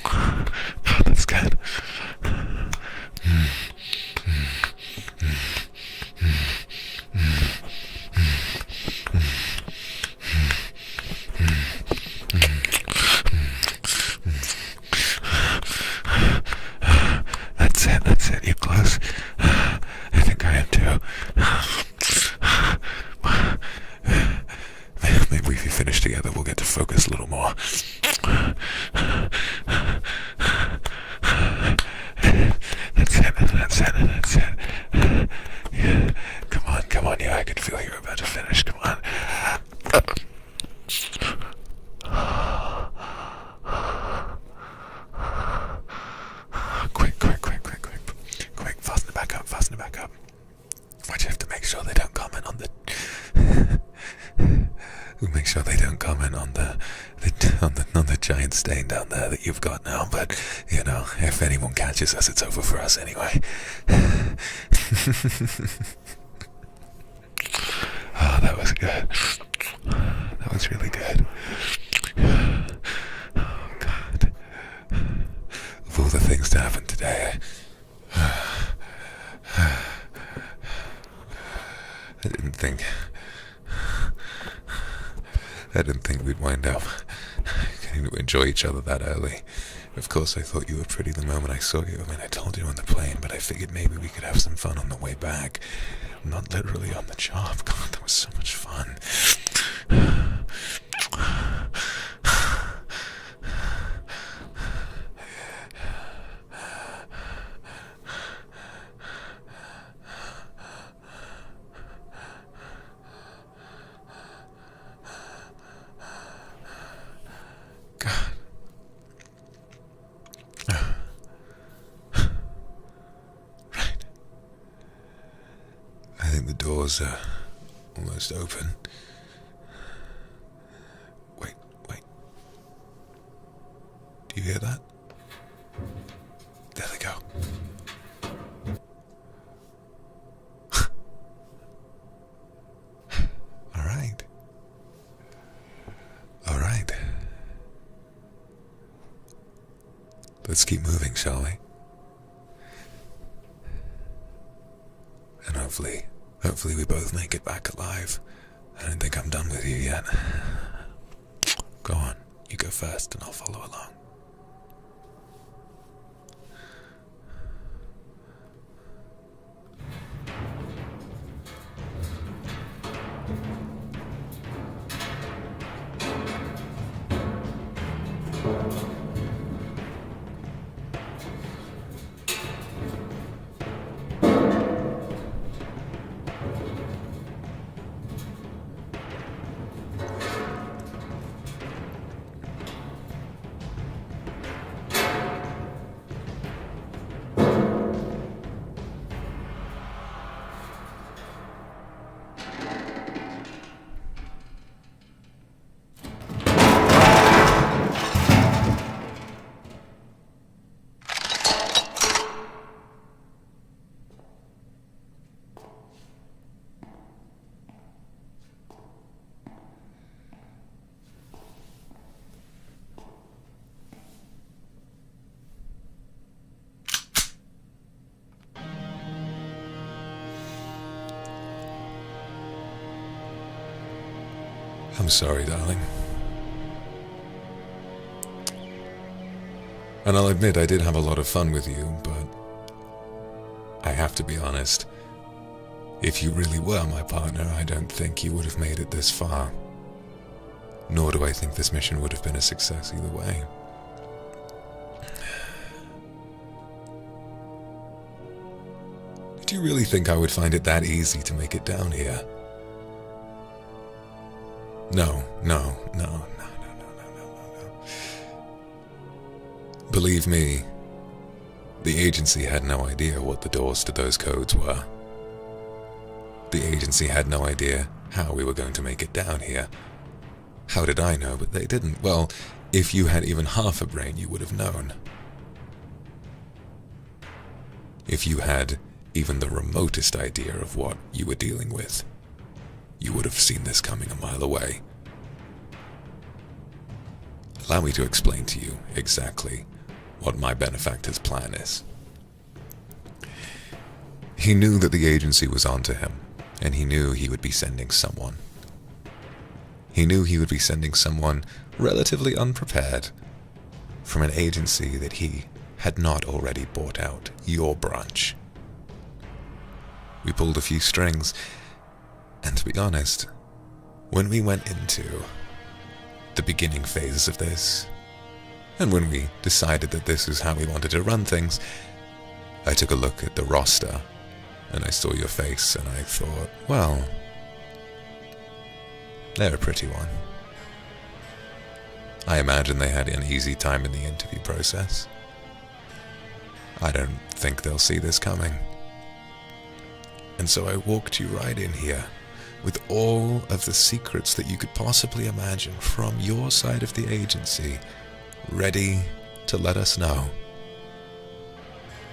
Oh, that's good. That's it, you're close. I think I am too. Maybe if you finish together, we'll get to focus a little more. That's it. Yeah. Come on, yeah, I can feel you're about to finish, come on. on the giant stain down there that you've got now, but, you know, if anyone catches us, it's over for us anyway. Oh, that was good. That was really good. Oh, God. Of all the things to happen today, I didn't think we'd wind up getting to enjoy each other that early. Of course, I thought you were pretty the moment I saw you. I mean, I told you on the plane, but I figured maybe we could have some fun on the way back. Not literally on the job. God, that was so much fun. I think the doors are almost open. Wait. Do you hear that? There they go. All right. Let's keep moving, shall we? And hopefully we both make it back alive. I don't think I'm done with you yet. Go on, you go first and I'll follow along. I'm sorry, darling. And I'll admit I did have a lot of fun with you, but I have to be honest. If you really were my partner, I don't think you would have made it this far. Nor do I think this mission would have been a success either way. Did you really think I would find it that easy to make it down here? No. Believe me, the agency had no idea what the doors to those codes were. The agency had no idea how we were going to make it down here. How did I know? But they didn't. Well, if you had even half a brain, you would have known. If you had even the remotest idea of what you were dealing with, you would have seen this coming a mile away. Allow me to explain to you exactly what my benefactor's plan is. He knew that the agency was onto him, and he knew he would be sending someone. He knew he would be sending someone relatively unprepared from an agency that he had not already bought out, your branch. We pulled a few strings, and to be honest, when we went into the beginning phases of this, and when we decided that this is how we wanted to run things, I took a look at the roster, and I saw your face, and I thought, well, they're a pretty one. I imagine they had an easy time in the interview process. I don't think they'll see this coming. And so I walked you right in here, with all of the secrets that you could possibly imagine from your side of the agency, ready to let us know.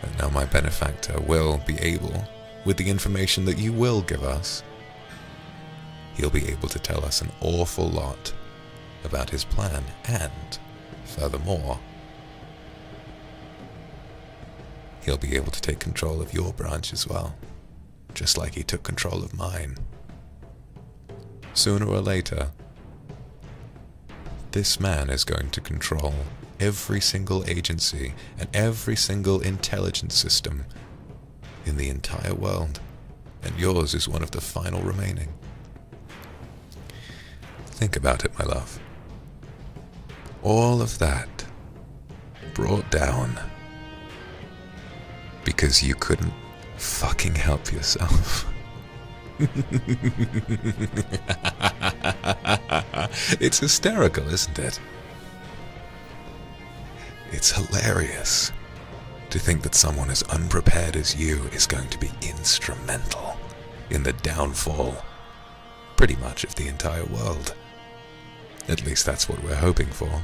And now my benefactor will be able, with the information that you will give us, he'll be able to tell us an awful lot about his plan, and, furthermore, he'll be able to take control of your branch as well, just like he took control of mine. Sooner or later, this man is going to control every single agency and every single intelligence system in the entire world, and yours is one of the final remaining. Think about it, my love. All of that brought down because you couldn't fucking help yourself. It's hysterical, isn't it? It's hilarious to think that someone as unprepared as you is going to be instrumental in the downfall, pretty much, of the entire world. At least that's what we're hoping for.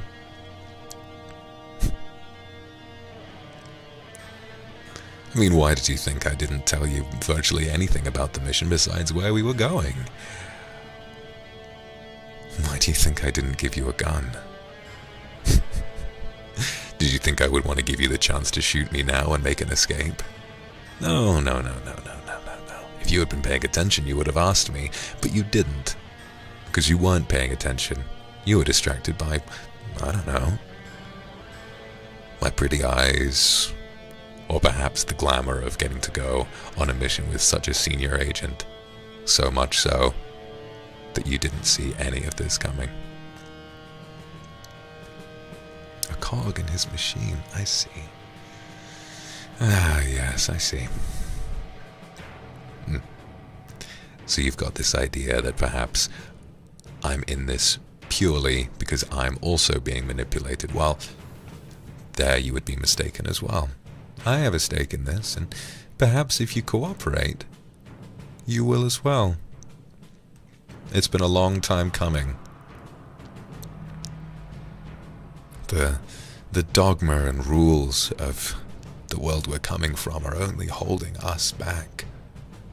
I mean, why did you think I didn't tell you virtually anything about the mission besides where we were going? Why do you think I didn't give you a gun? Did you think I would want to give you the chance to shoot me now and make an escape? No. If you had been paying attention, you would have asked me, but you didn't. Because you weren't paying attention. You were distracted by, I don't know, my pretty eyes, or perhaps the glamour of getting to go on a mission with such a senior agent. So much so that you didn't see any of this coming. A cog in his machine, I see. Ah, yes, I see. So you've got this idea that perhaps I'm in this purely because I'm also being manipulated. Well, there you would be mistaken as well. I have a stake in this, and perhaps if you cooperate, you will as well. It's been a long time coming. The dogma and rules of the world we're coming from are only holding us back.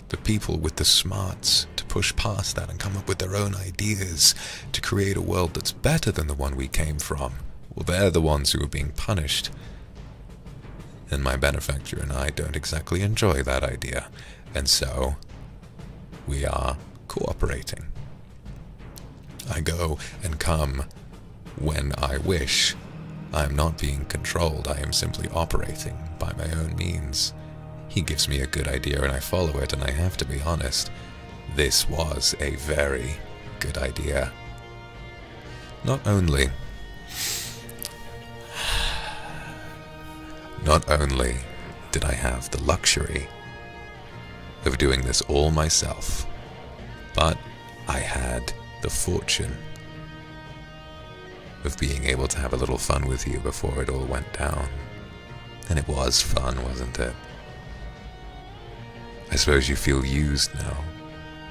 The people with the smarts to push past that and come up with their own ideas to create a world that's better than the one we came from, well, they're the ones who are being punished. And my benefactor and I don't exactly enjoy that idea, and so we are cooperating. I go and come when I wish. I am not being controlled, I am simply operating by my own means. He gives me a good idea and I follow it, and I have to be honest, this was a very good idea. Not only did I have the luxury of doing this all myself, but I had the fortune of being able to have a little fun with you before it all went down. And it was fun, wasn't it? I suppose you feel used now,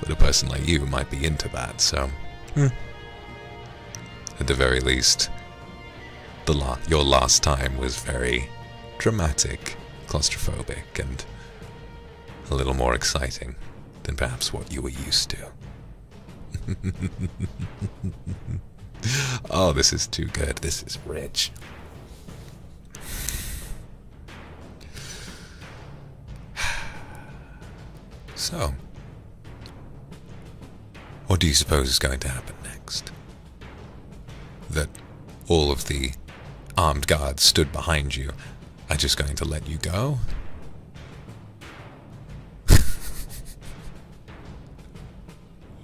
but a person like you might be into that, so at the very least, your last time was very dramatic, claustrophobic, and a little more exciting than perhaps what you were used to. Oh, this is too good. This is rich. So, what do you suppose is going to happen next? That all of the armed guards stood behind you are just going to let you go?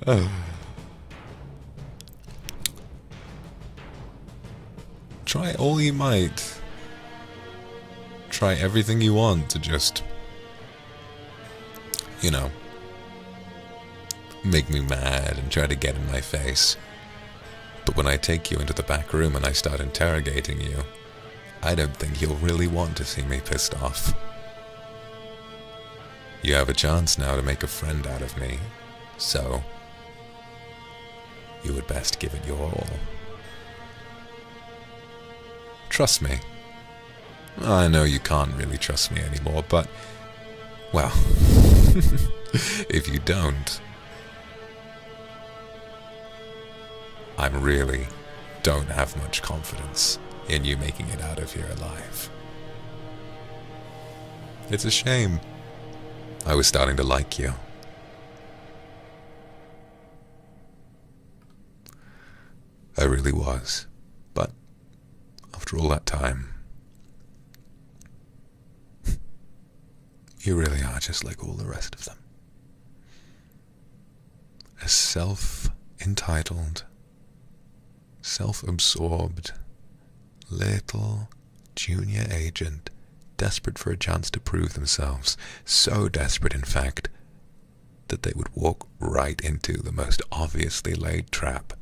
Oh. Try all you might. Try everything you want to just, you know, make me mad and try to get in my face. But when I take you into the back room and I start interrogating you, I don't think you'll really want to see me pissed off. You have a chance now to make a friend out of me, so you would best give it your all. Trust me. I know you can't really trust me anymore, but, well, if you don't, I really don't have much confidence in you making it out of here alive. It's a shame. I was starting to like you. I really was. But after all that time, you really are just like all the rest of them. A self-entitled, self-absorbed, little junior agent, desperate for a chance to prove themselves, so desperate in fact that they would walk right into the most obviously laid trap.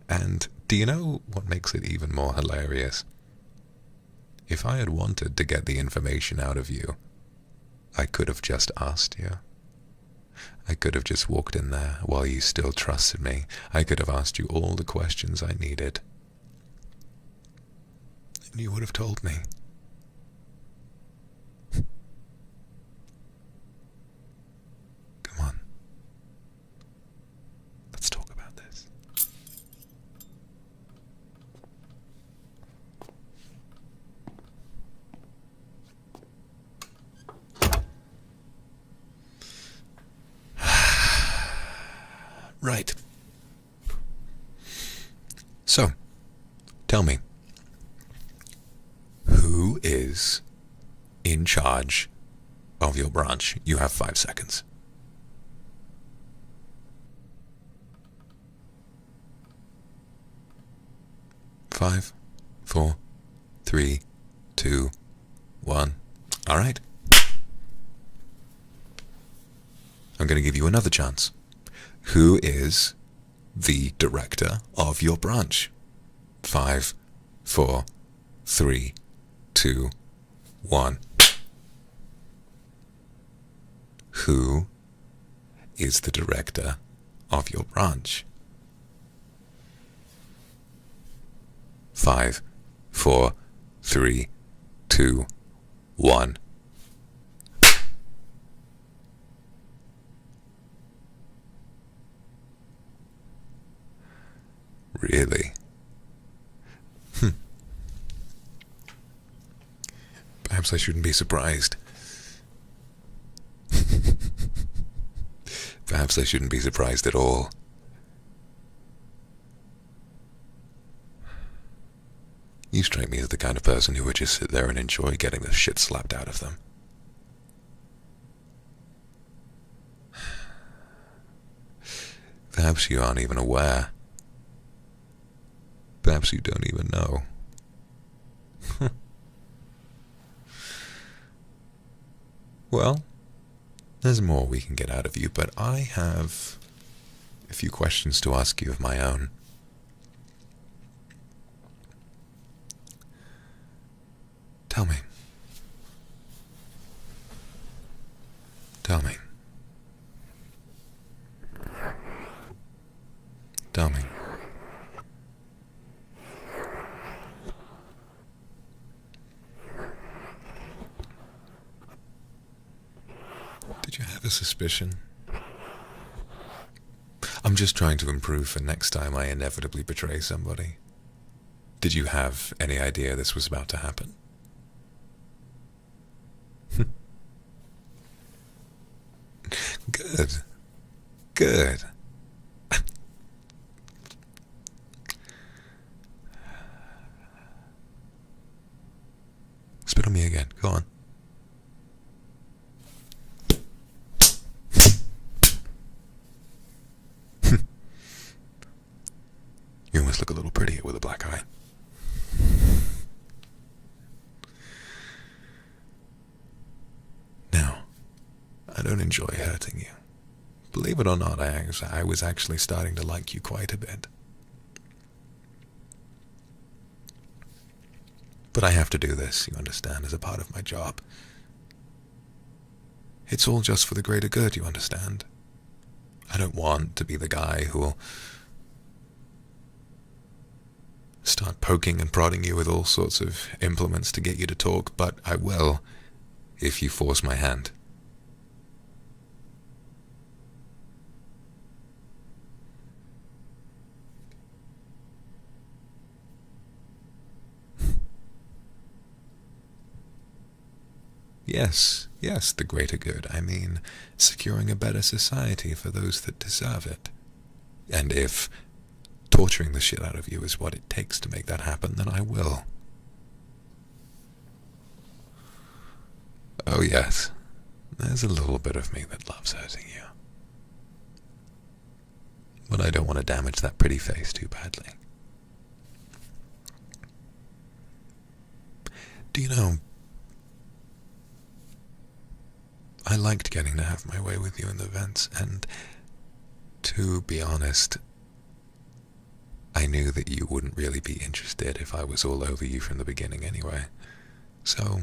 And do you know what makes it even more hilarious? If I had wanted to get the information out of you, I could have just asked you. I could have just walked in there while you still trusted me. I could have asked you all the questions I needed. And you would have told me. Come on. Let's talk about this. Right. So, tell me, who is in charge of your branch? You have 5 seconds. Five, 4, 3, 2, 1. All right. I'm going to give you another chance. Who is the director of your branch? 5, 4, 3, 2, 1. Who is the director of your branch? 5, 4, 3, 2, 1. Really? Perhaps I shouldn't be surprised. Perhaps I shouldn't be surprised at all. You strike me as the kind of person who would just sit there and enjoy getting the shit slapped out of them. Perhaps you aren't even aware. Perhaps you don't even know. Well, there's more we can get out of you, but I have a few questions to ask you of my own. Tell me. Tell me. Tell me. Did you have a suspicion? I'm just trying to improve for next time I inevitably betray somebody. Did you have any idea this was about to happen? Good. Good. Spit on me again. Go on. You almost look a little prettier with a black eye. Now, I don't enjoy hurting you. Believe it or not, I was actually starting to like you quite a bit. But I have to do this, you understand, as a part of my job. It's all just for the greater good, you understand? I don't want to be the guy who will start poking and prodding you with all sorts of implements to get you to talk, but I will if you force my hand. Yes, the greater good. I mean, securing a better society for those that deserve it. And if torturing the shit out of you is what it takes to make that happen, then I will. Oh yes, there's a little bit of me that loves hurting you. But I don't want to damage that pretty face too badly. Do you know, I liked getting to have my way with you in the vents, and to be honest, I knew that you wouldn't really be interested if I was all over you from the beginning anyway. So,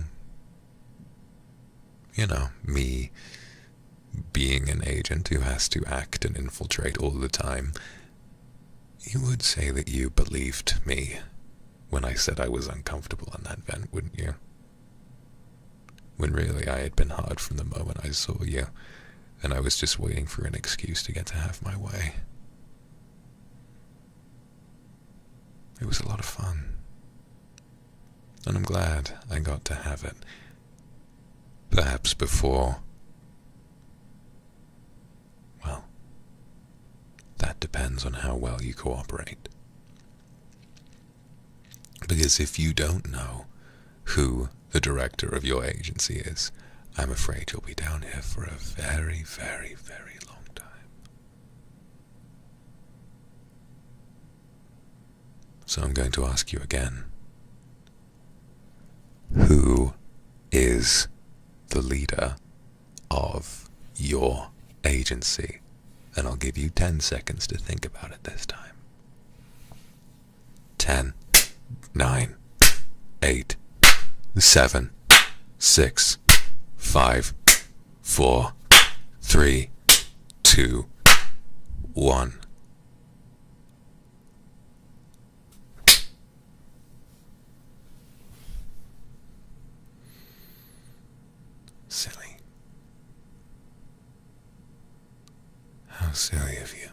you know, me being an agent who has to act and infiltrate all the time, you would say that you believed me when I said I was uncomfortable in that vent, wouldn't you? When really I had been hard from the moment I saw you, and I was just waiting for an excuse to get to have my way. It was a lot of fun, and I'm glad I got to have it. Perhaps before, well, that depends on how well you cooperate. Because if you don't know who the director of your agency is, I'm afraid you'll be down here for a very, very, very long time. So I'm going to ask you again. Who is the leader of your agency? And I'll give you 10 seconds to think about it this time. 10, 9, 8, 7, 6, 5, 4, 3, 2, 1. Silly. How silly of you.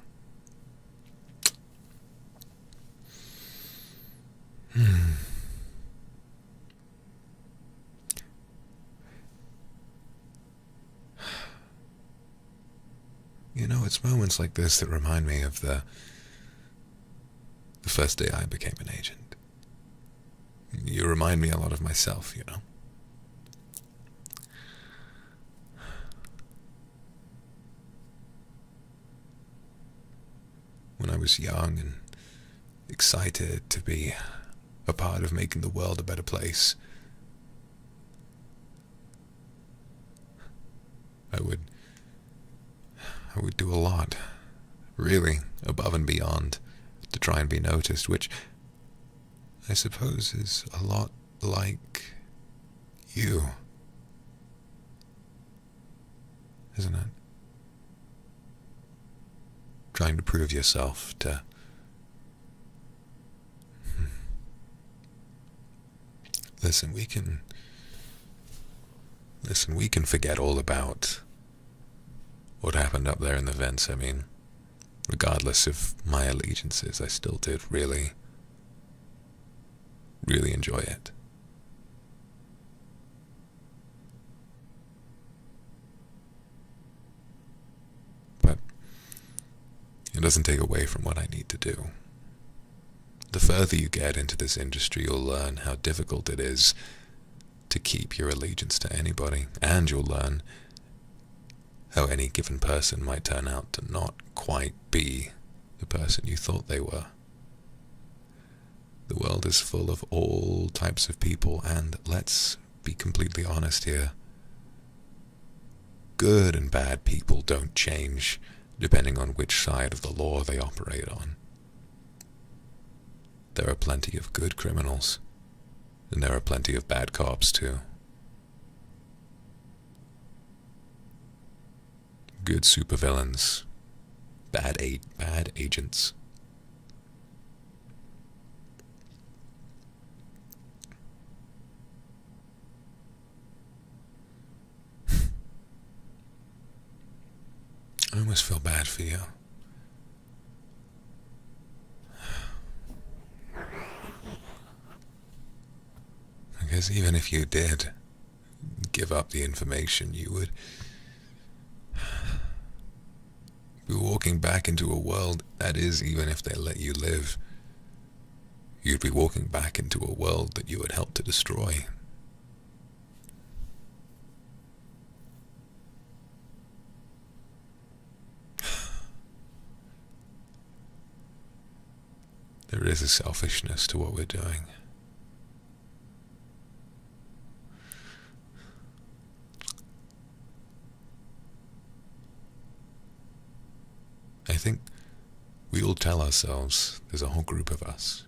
You know, it's moments like this that remind me of the first day I became an agent. You remind me a lot of myself, you know. When I was young and excited to be a part of making the world a better place, I would do a lot, really, above and beyond, to try and be noticed, which I suppose is a lot like you, isn't it? Trying to prove yourself to Listen, we can forget all about what happened up there in the vents. I mean, regardless of my allegiances, I still did really enjoy it. But it doesn't take away from what I need to do. The further you get into this industry, you'll learn how difficult it is to keep your allegiance to anybody, and you'll learn how any given person might turn out to not quite be the person you thought they were. The world is full of all types of people, and let's be completely honest here. Good and bad people don't change depending on which side of the law they operate on. There are plenty of good criminals, and there are plenty of bad cops too. Good supervillains, bad agents. I almost feel bad for you. Because even if you did give up the information, you would be walking back into a world, that is, even if they let you live, you'd be walking back into a world that you would help to destroy. There is a selfishness to what we're doing. I think we all tell ourselves there's a whole group of us.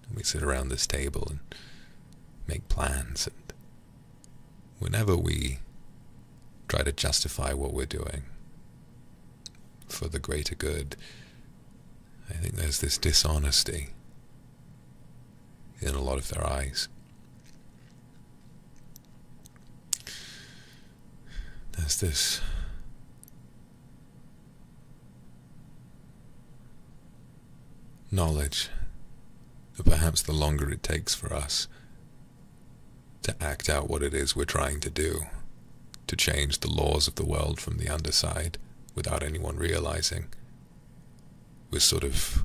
And we sit around this table and make plans, and whenever we try to justify what we're doing for the greater good, I think there's this dishonesty in a lot of their eyes. There's this knowledge that perhaps the longer it takes for us to act out what it is we're trying to do, to change the laws of the world from the underside without anyone realizing, we're sort of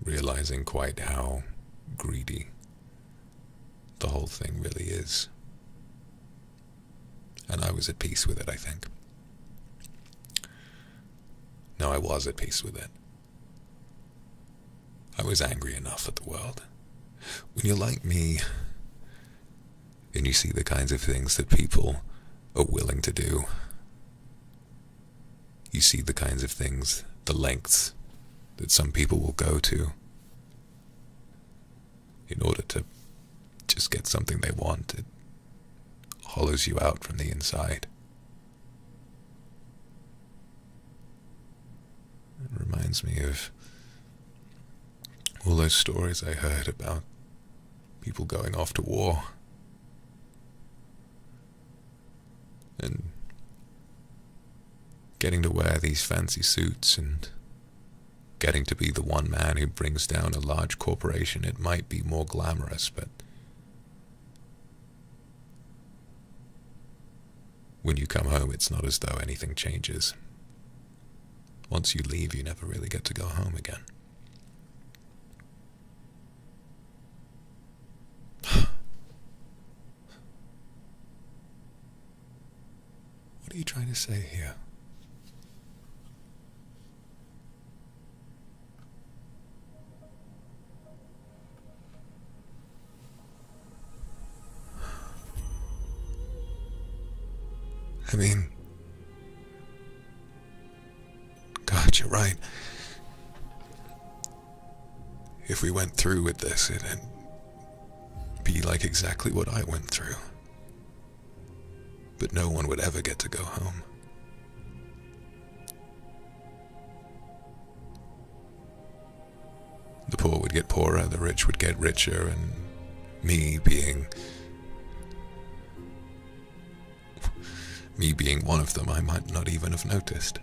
realizing quite how greedy the whole thing really is. And I was at peace with it, I think. No, I was at peace with it. I was angry enough at the world. When you're like me, and you see the kinds of things that people are willing to do, you see the kinds of things, the lengths that some people will go to in order to just get something they want, it hollows you out from the inside. It reminds me of all those stories I heard about people going off to war and getting to wear these fancy suits and getting to be the one man who brings down a large corporation. It might be more glamorous, but when you come home, it's not as though anything changes. Once you leave, you never really get to go home again. What are you trying to say here? I mean, God, you're right. If we went through with this, it'd be like exactly what I went through. But no one would ever get to go home. The poor would get poorer, the rich would get richer, and me being one of them, I might not even have noticed.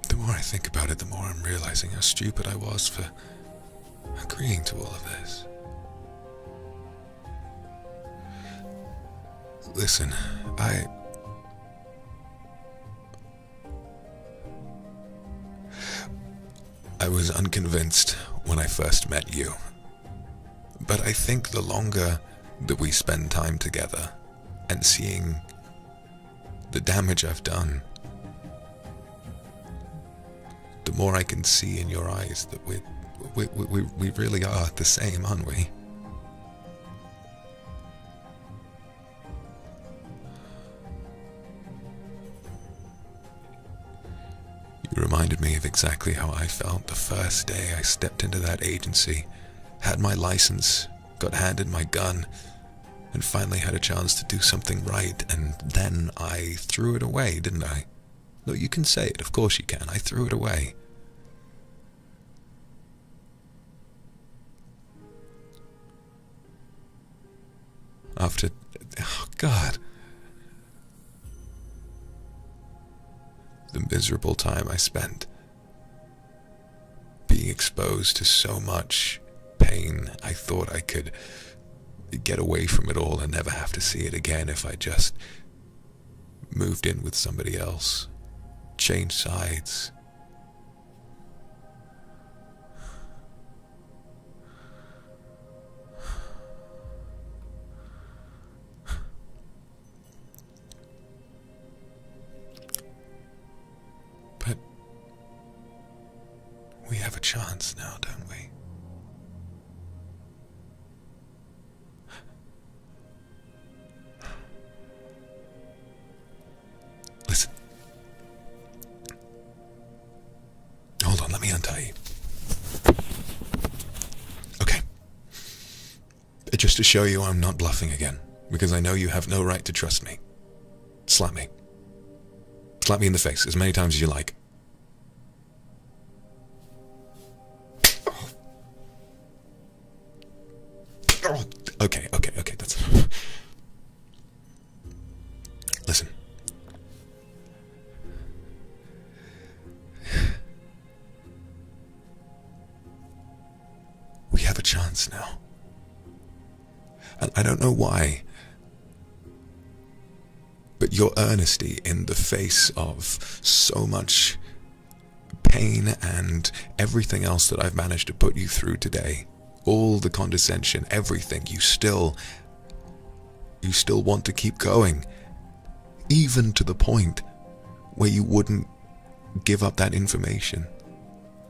The more I think about it, the more I'm realizing how stupid I was for agreeing to all of this. Listen, I was unconvinced when I first met you, but I think the longer that we spend time together and seeing the damage I've done, the more I can see in your eyes that we really are the same, aren't we? You reminded reminded me of exactly how I felt the first day I stepped into that agency, had my license, got handed my gun, and finally had a chance to do something right, and then I threw it away, didn't I? No, you can say it, of course you can. I threw it away. After, oh God, the miserable time I spent being exposed to so much pain, I thought I could get away from it all and never have to see it again if I just moved in with somebody else, changed sides. But we have a chance now, don't we? Listen. Hold on, let me untie you. Okay. Just to show you I'm not bluffing again, because I know you have no right to trust me. Slap me. Slap me in the face as many times as you like. Okay, that's... Listen. We have a chance now. And I don't know why, but your earnesty in the face of so much pain and everything else that I've managed to put you through today, all the condescension, everything, you still want to keep going, even to the point where you wouldn't give up that information,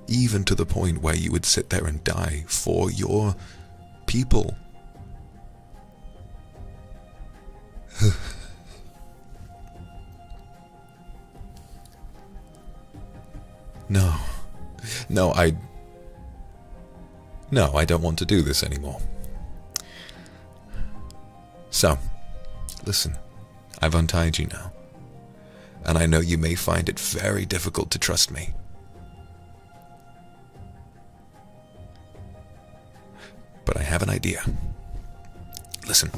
even to the point where you would sit there and die for your people. No, I don't want to do this anymore. So, listen, I've untied you now, and I know you may find it very difficult to trust me. But I have an idea. Listen.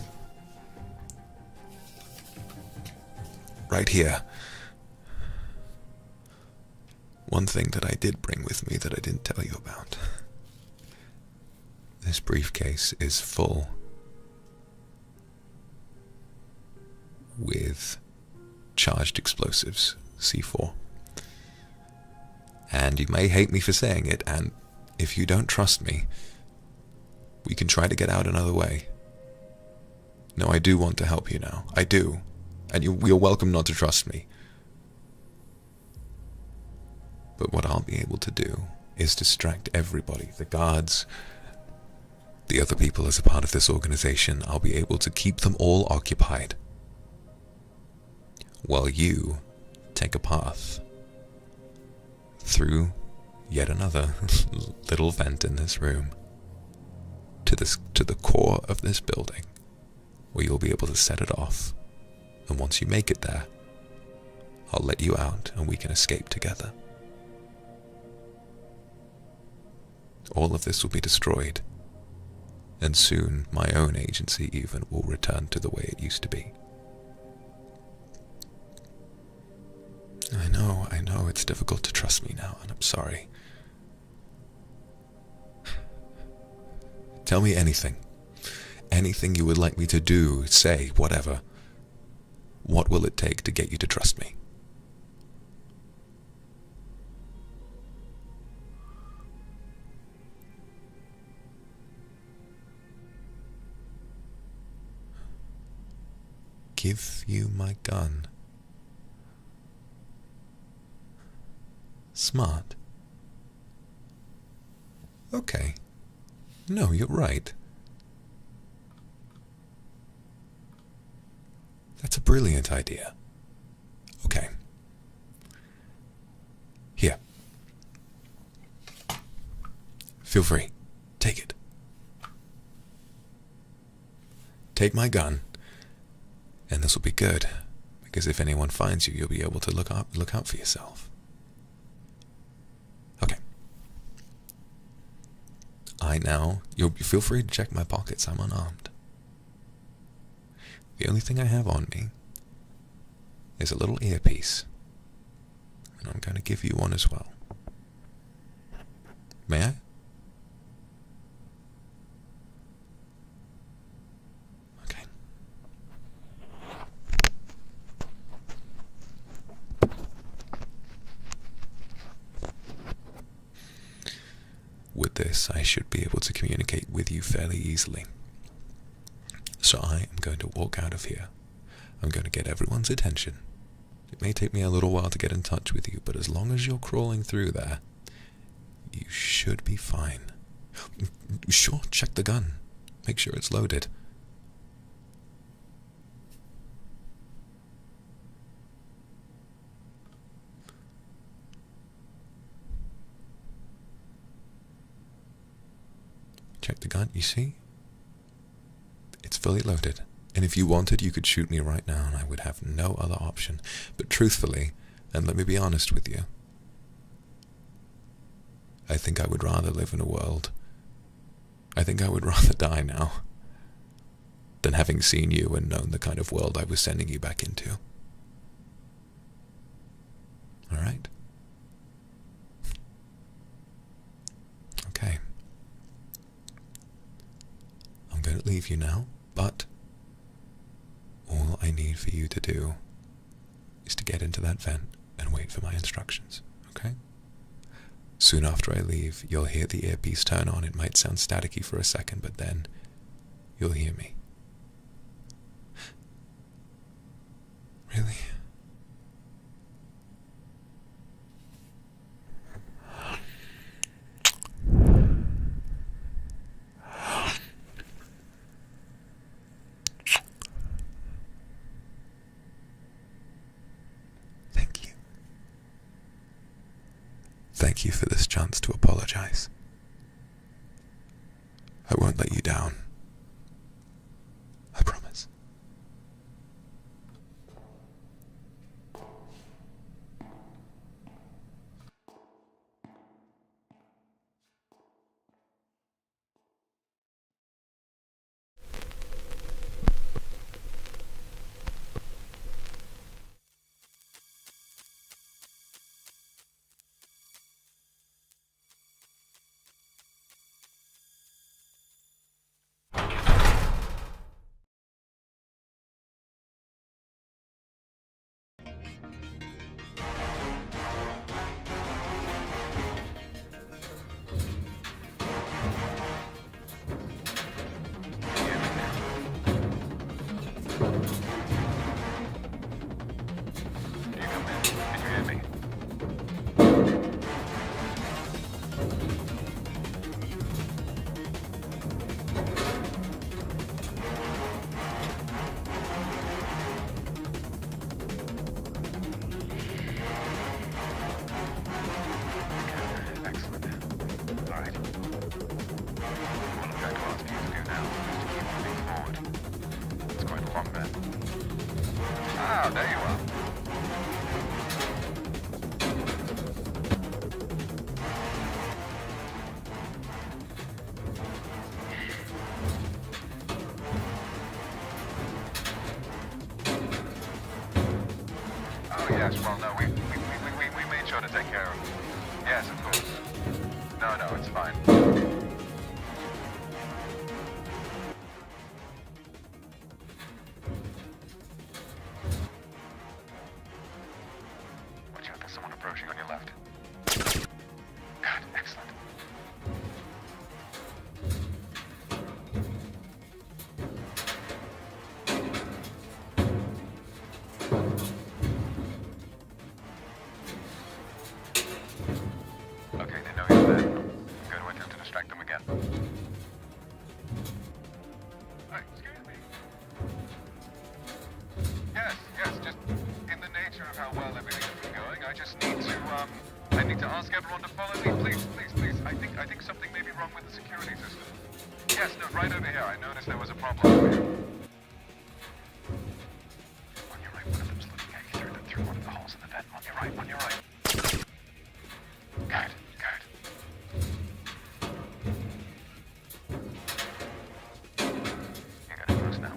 Right here. One thing that I did bring with me that I didn't tell you about. This briefcase is full with charged explosives, C4. And you may hate me for saying it, and if you don't trust me, we can try to get out another way. No, I do want to help you now. I do. And you're welcome not to trust me. But what I'll be able to do is distract everybody, the guards, the other people as a part of this organization. I'll be able to keep them all occupied while you take a path through yet another little vent in this room to the core of this building, where you'll be able to set it off. And once you make it there, I'll let you out and we can escape together. All of this will be destroyed, and soon my own agency even will return to the way it used to be. I know it's difficult to trust me now, and I'm sorry. Tell me anything. Anything you would like me to do, say, whatever. What will it take to get you to trust me? Give you my gun. Smart. Okay. No, you're right. That's a brilliant idea. Okay. Here. Feel free. Take it. Take my gun, and this will be good, because if anyone finds you, you'll be able to look out for yourself. Okay. You'll feel free to check my pockets. I'm unarmed. The only thing I have on me is a little earpiece, and I'm going to give you one as well. May I? Okay. With this, I should be able to communicate with you fairly easily. So I am going to walk out of here. I'm going to get everyone's attention. It may take me a little while to get in touch with you, but as long as you're crawling through there, you should be fine. Sure, check the gun. Make sure it's loaded. Check the gun, you see? It's fully loaded. And if you wanted, you could shoot me right now and I would have no other option. But truthfully, and let me be honest with you, I think I would rather live in a world. I think I would rather die now than having seen you and known the kind of world I was sending you back into. All right? Okay. I'm going to leave you now, but all I need for you to do is to get into that vent and wait for my instructions, okay? Soon after I leave, you'll hear the earpiece turn on. It might sound staticky for a second, but then you'll hear me. Really? Thank you for this chance to apologize. I won't let you down. I promise. Ah, there you are. Oh yes, well no, we made sure to take care of it. Yes, of course. No, it's fine. Someone approaching on your left. Good, excellent. Okay, they know you're there. Good with him to distract them again. Hey, excuse me. Yes, just in the nature of how well everything has been going, I just need to, I need to ask everyone to follow me, please. I think something may be wrong with the security system? Yes, no, right over here. I noticed there was a problem over here. On your right, one of them's looking at you through one of the holes in the vent. On your right, on your right. Good, good. You got it close now.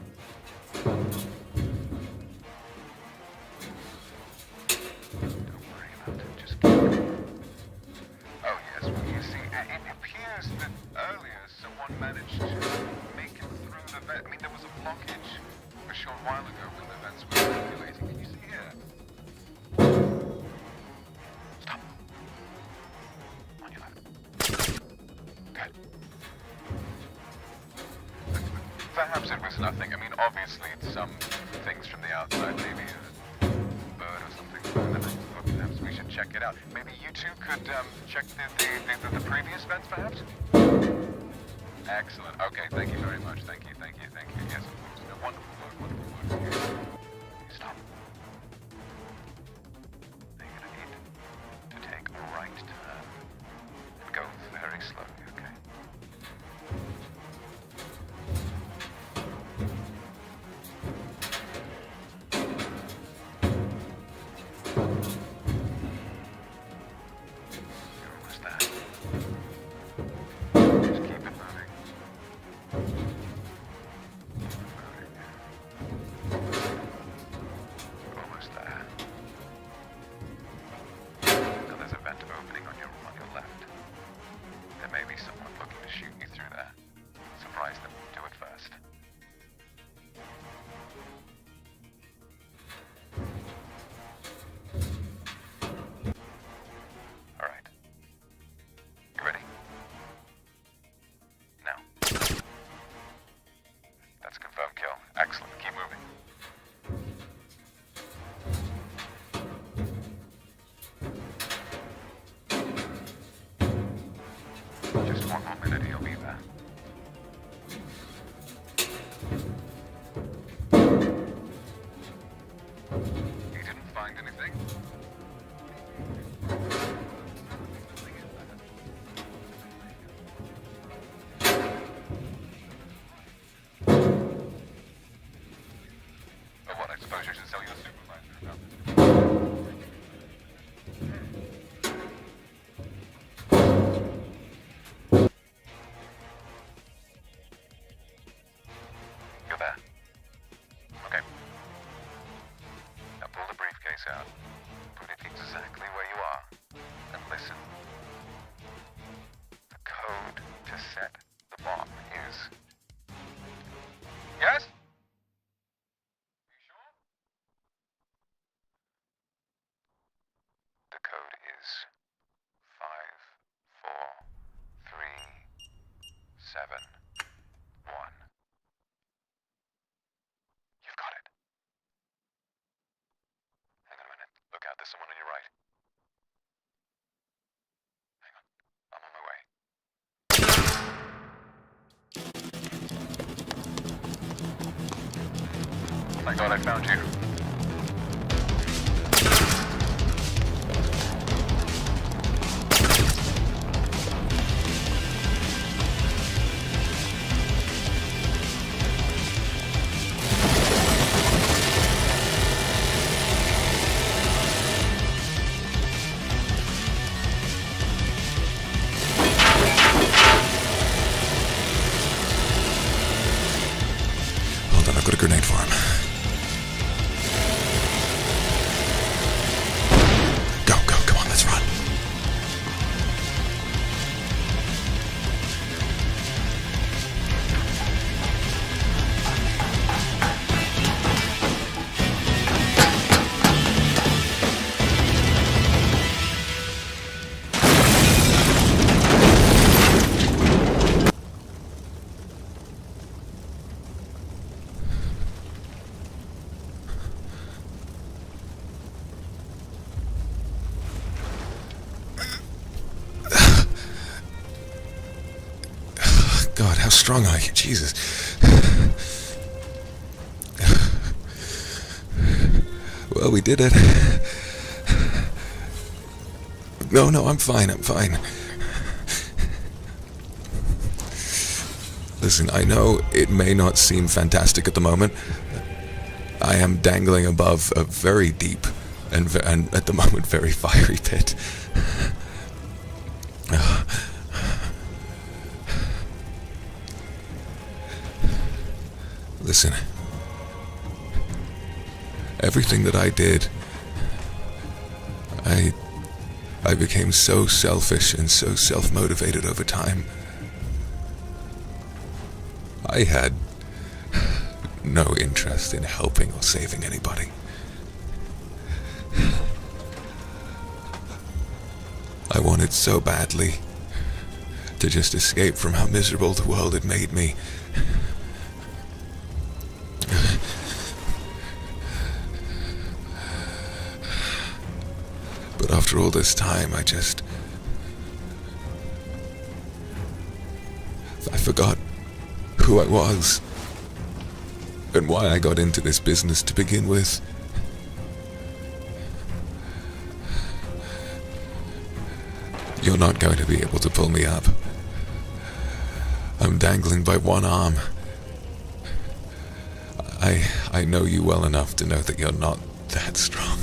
Don't worry about it, just keep going. Oh yes, well you see, it appears that earlier someone managed to make it through the vent. I mean, there was a blockage a short while ago when the vents were circulating. Can you see here? Stop. On your left. Good. Perhaps it was nothing. I mean, obviously, some things from the outside, maybe a bird or something. Perhaps we should check it out. Maybe you two could check the previous vents, perhaps? Excellent. Okay, thank you very much. Thank you, thank you, thank you. Yes, of course. No, wonderful work, wonderful work. Stop. Now you're going to need to take a right turn and go very slowly, okay? You're almost there. Just keep it moving. We're almost there. Now there's a vent opening on your left. There may be someone looking to shoot you through there. Surprise them. Do it first. All right. You ready? Now. That's a confirmed kill. Excellent. Keep moving. Just one more minute, he'll be there. You didn't find anything? Oh, what? I suppose you should sell your supervisor. No. You're there. Okay. Now pull the briefcase out. Put it exactly where you are. And listen. The code to set the bomb is... Yes? You sure? The code is 54371. You've got it. Hang on a minute. Look out, there's someone on your right. Hang on. I'm on my way. Thank God I found you. Hold on, I've got a grenade for him. Go, go, come on, let's run. God, how strong are you? Jesus. Well, we did it. No, I'm fine, I'm fine. Listen, I know it may not seem fantastic at the moment. I am dangling above a very deep and at the moment very fiery pit. Listen, everything that I did, I became so selfish and so self-motivated over time. I had no interest in helping or saving anybody. I wanted so badly to just escape from how miserable the world had made me. But after all this time, I forgot who I was and why I got into this business to begin with. You're not going to be able to pull me up. I'm dangling by one arm. I know you well enough to know that you're not that strong.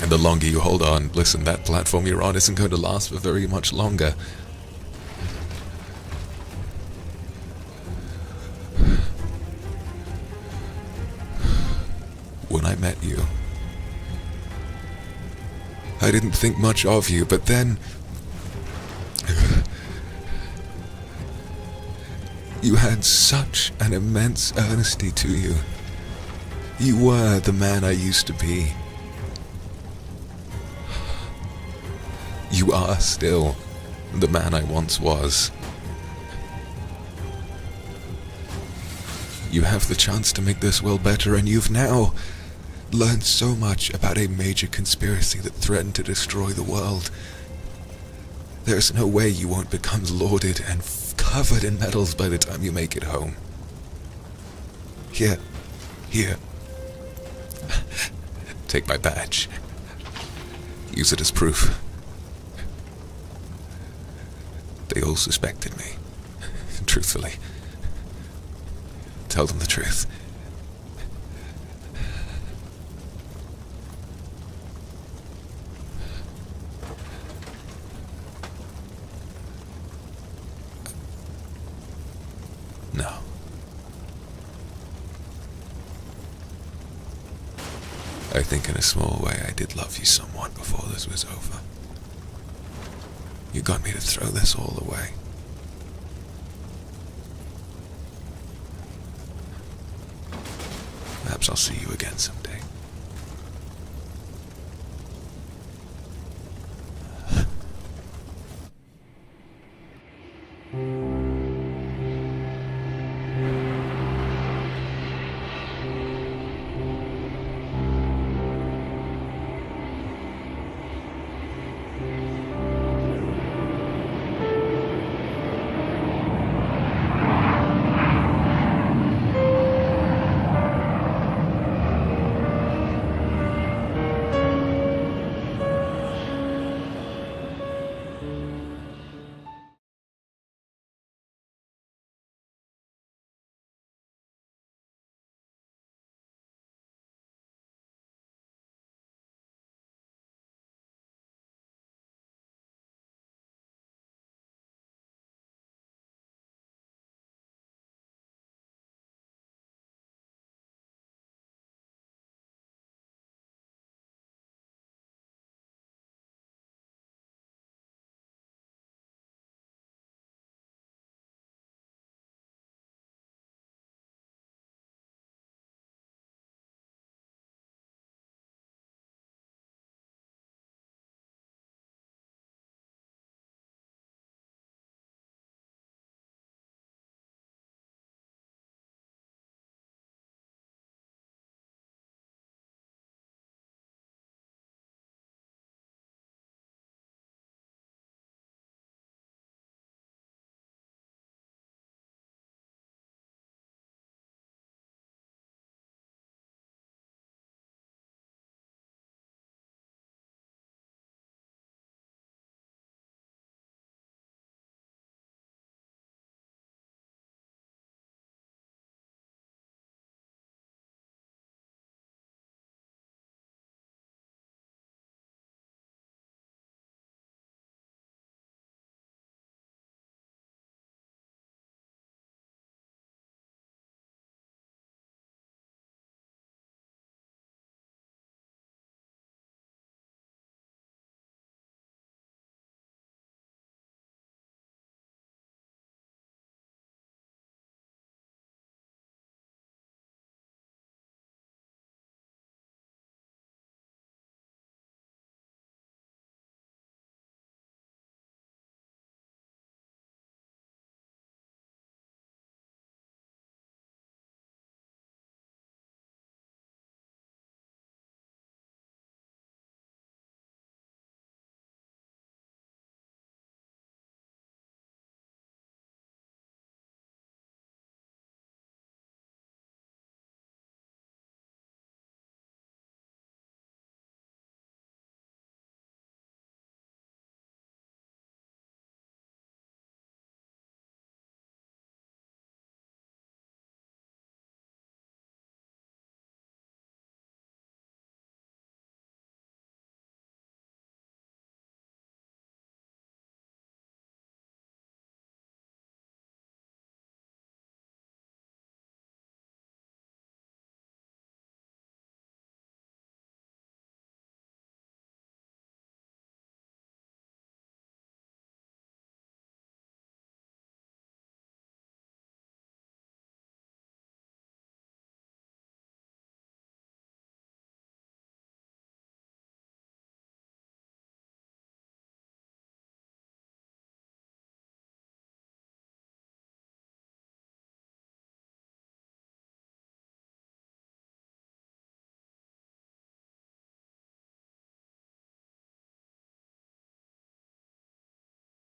And the longer you hold on, listen, that platform you're on isn't going to last for very much longer. When I met you, I didn't think much of you, but then you had such an immense earnesty to you. You were the man I used to be. You are still the man I once was. You have the chance to make this world better, and you've now learned so much about a major conspiracy that threatened to destroy the world. There's no way you won't become lauded and covered in medals by the time you make it home. Here. Take my badge. Use it as proof. They all suspected me. Truthfully. Tell them the truth. No. I think in a small way I did love you somewhat before this was over. You got me to throw this all away. Perhaps I'll see you again someday.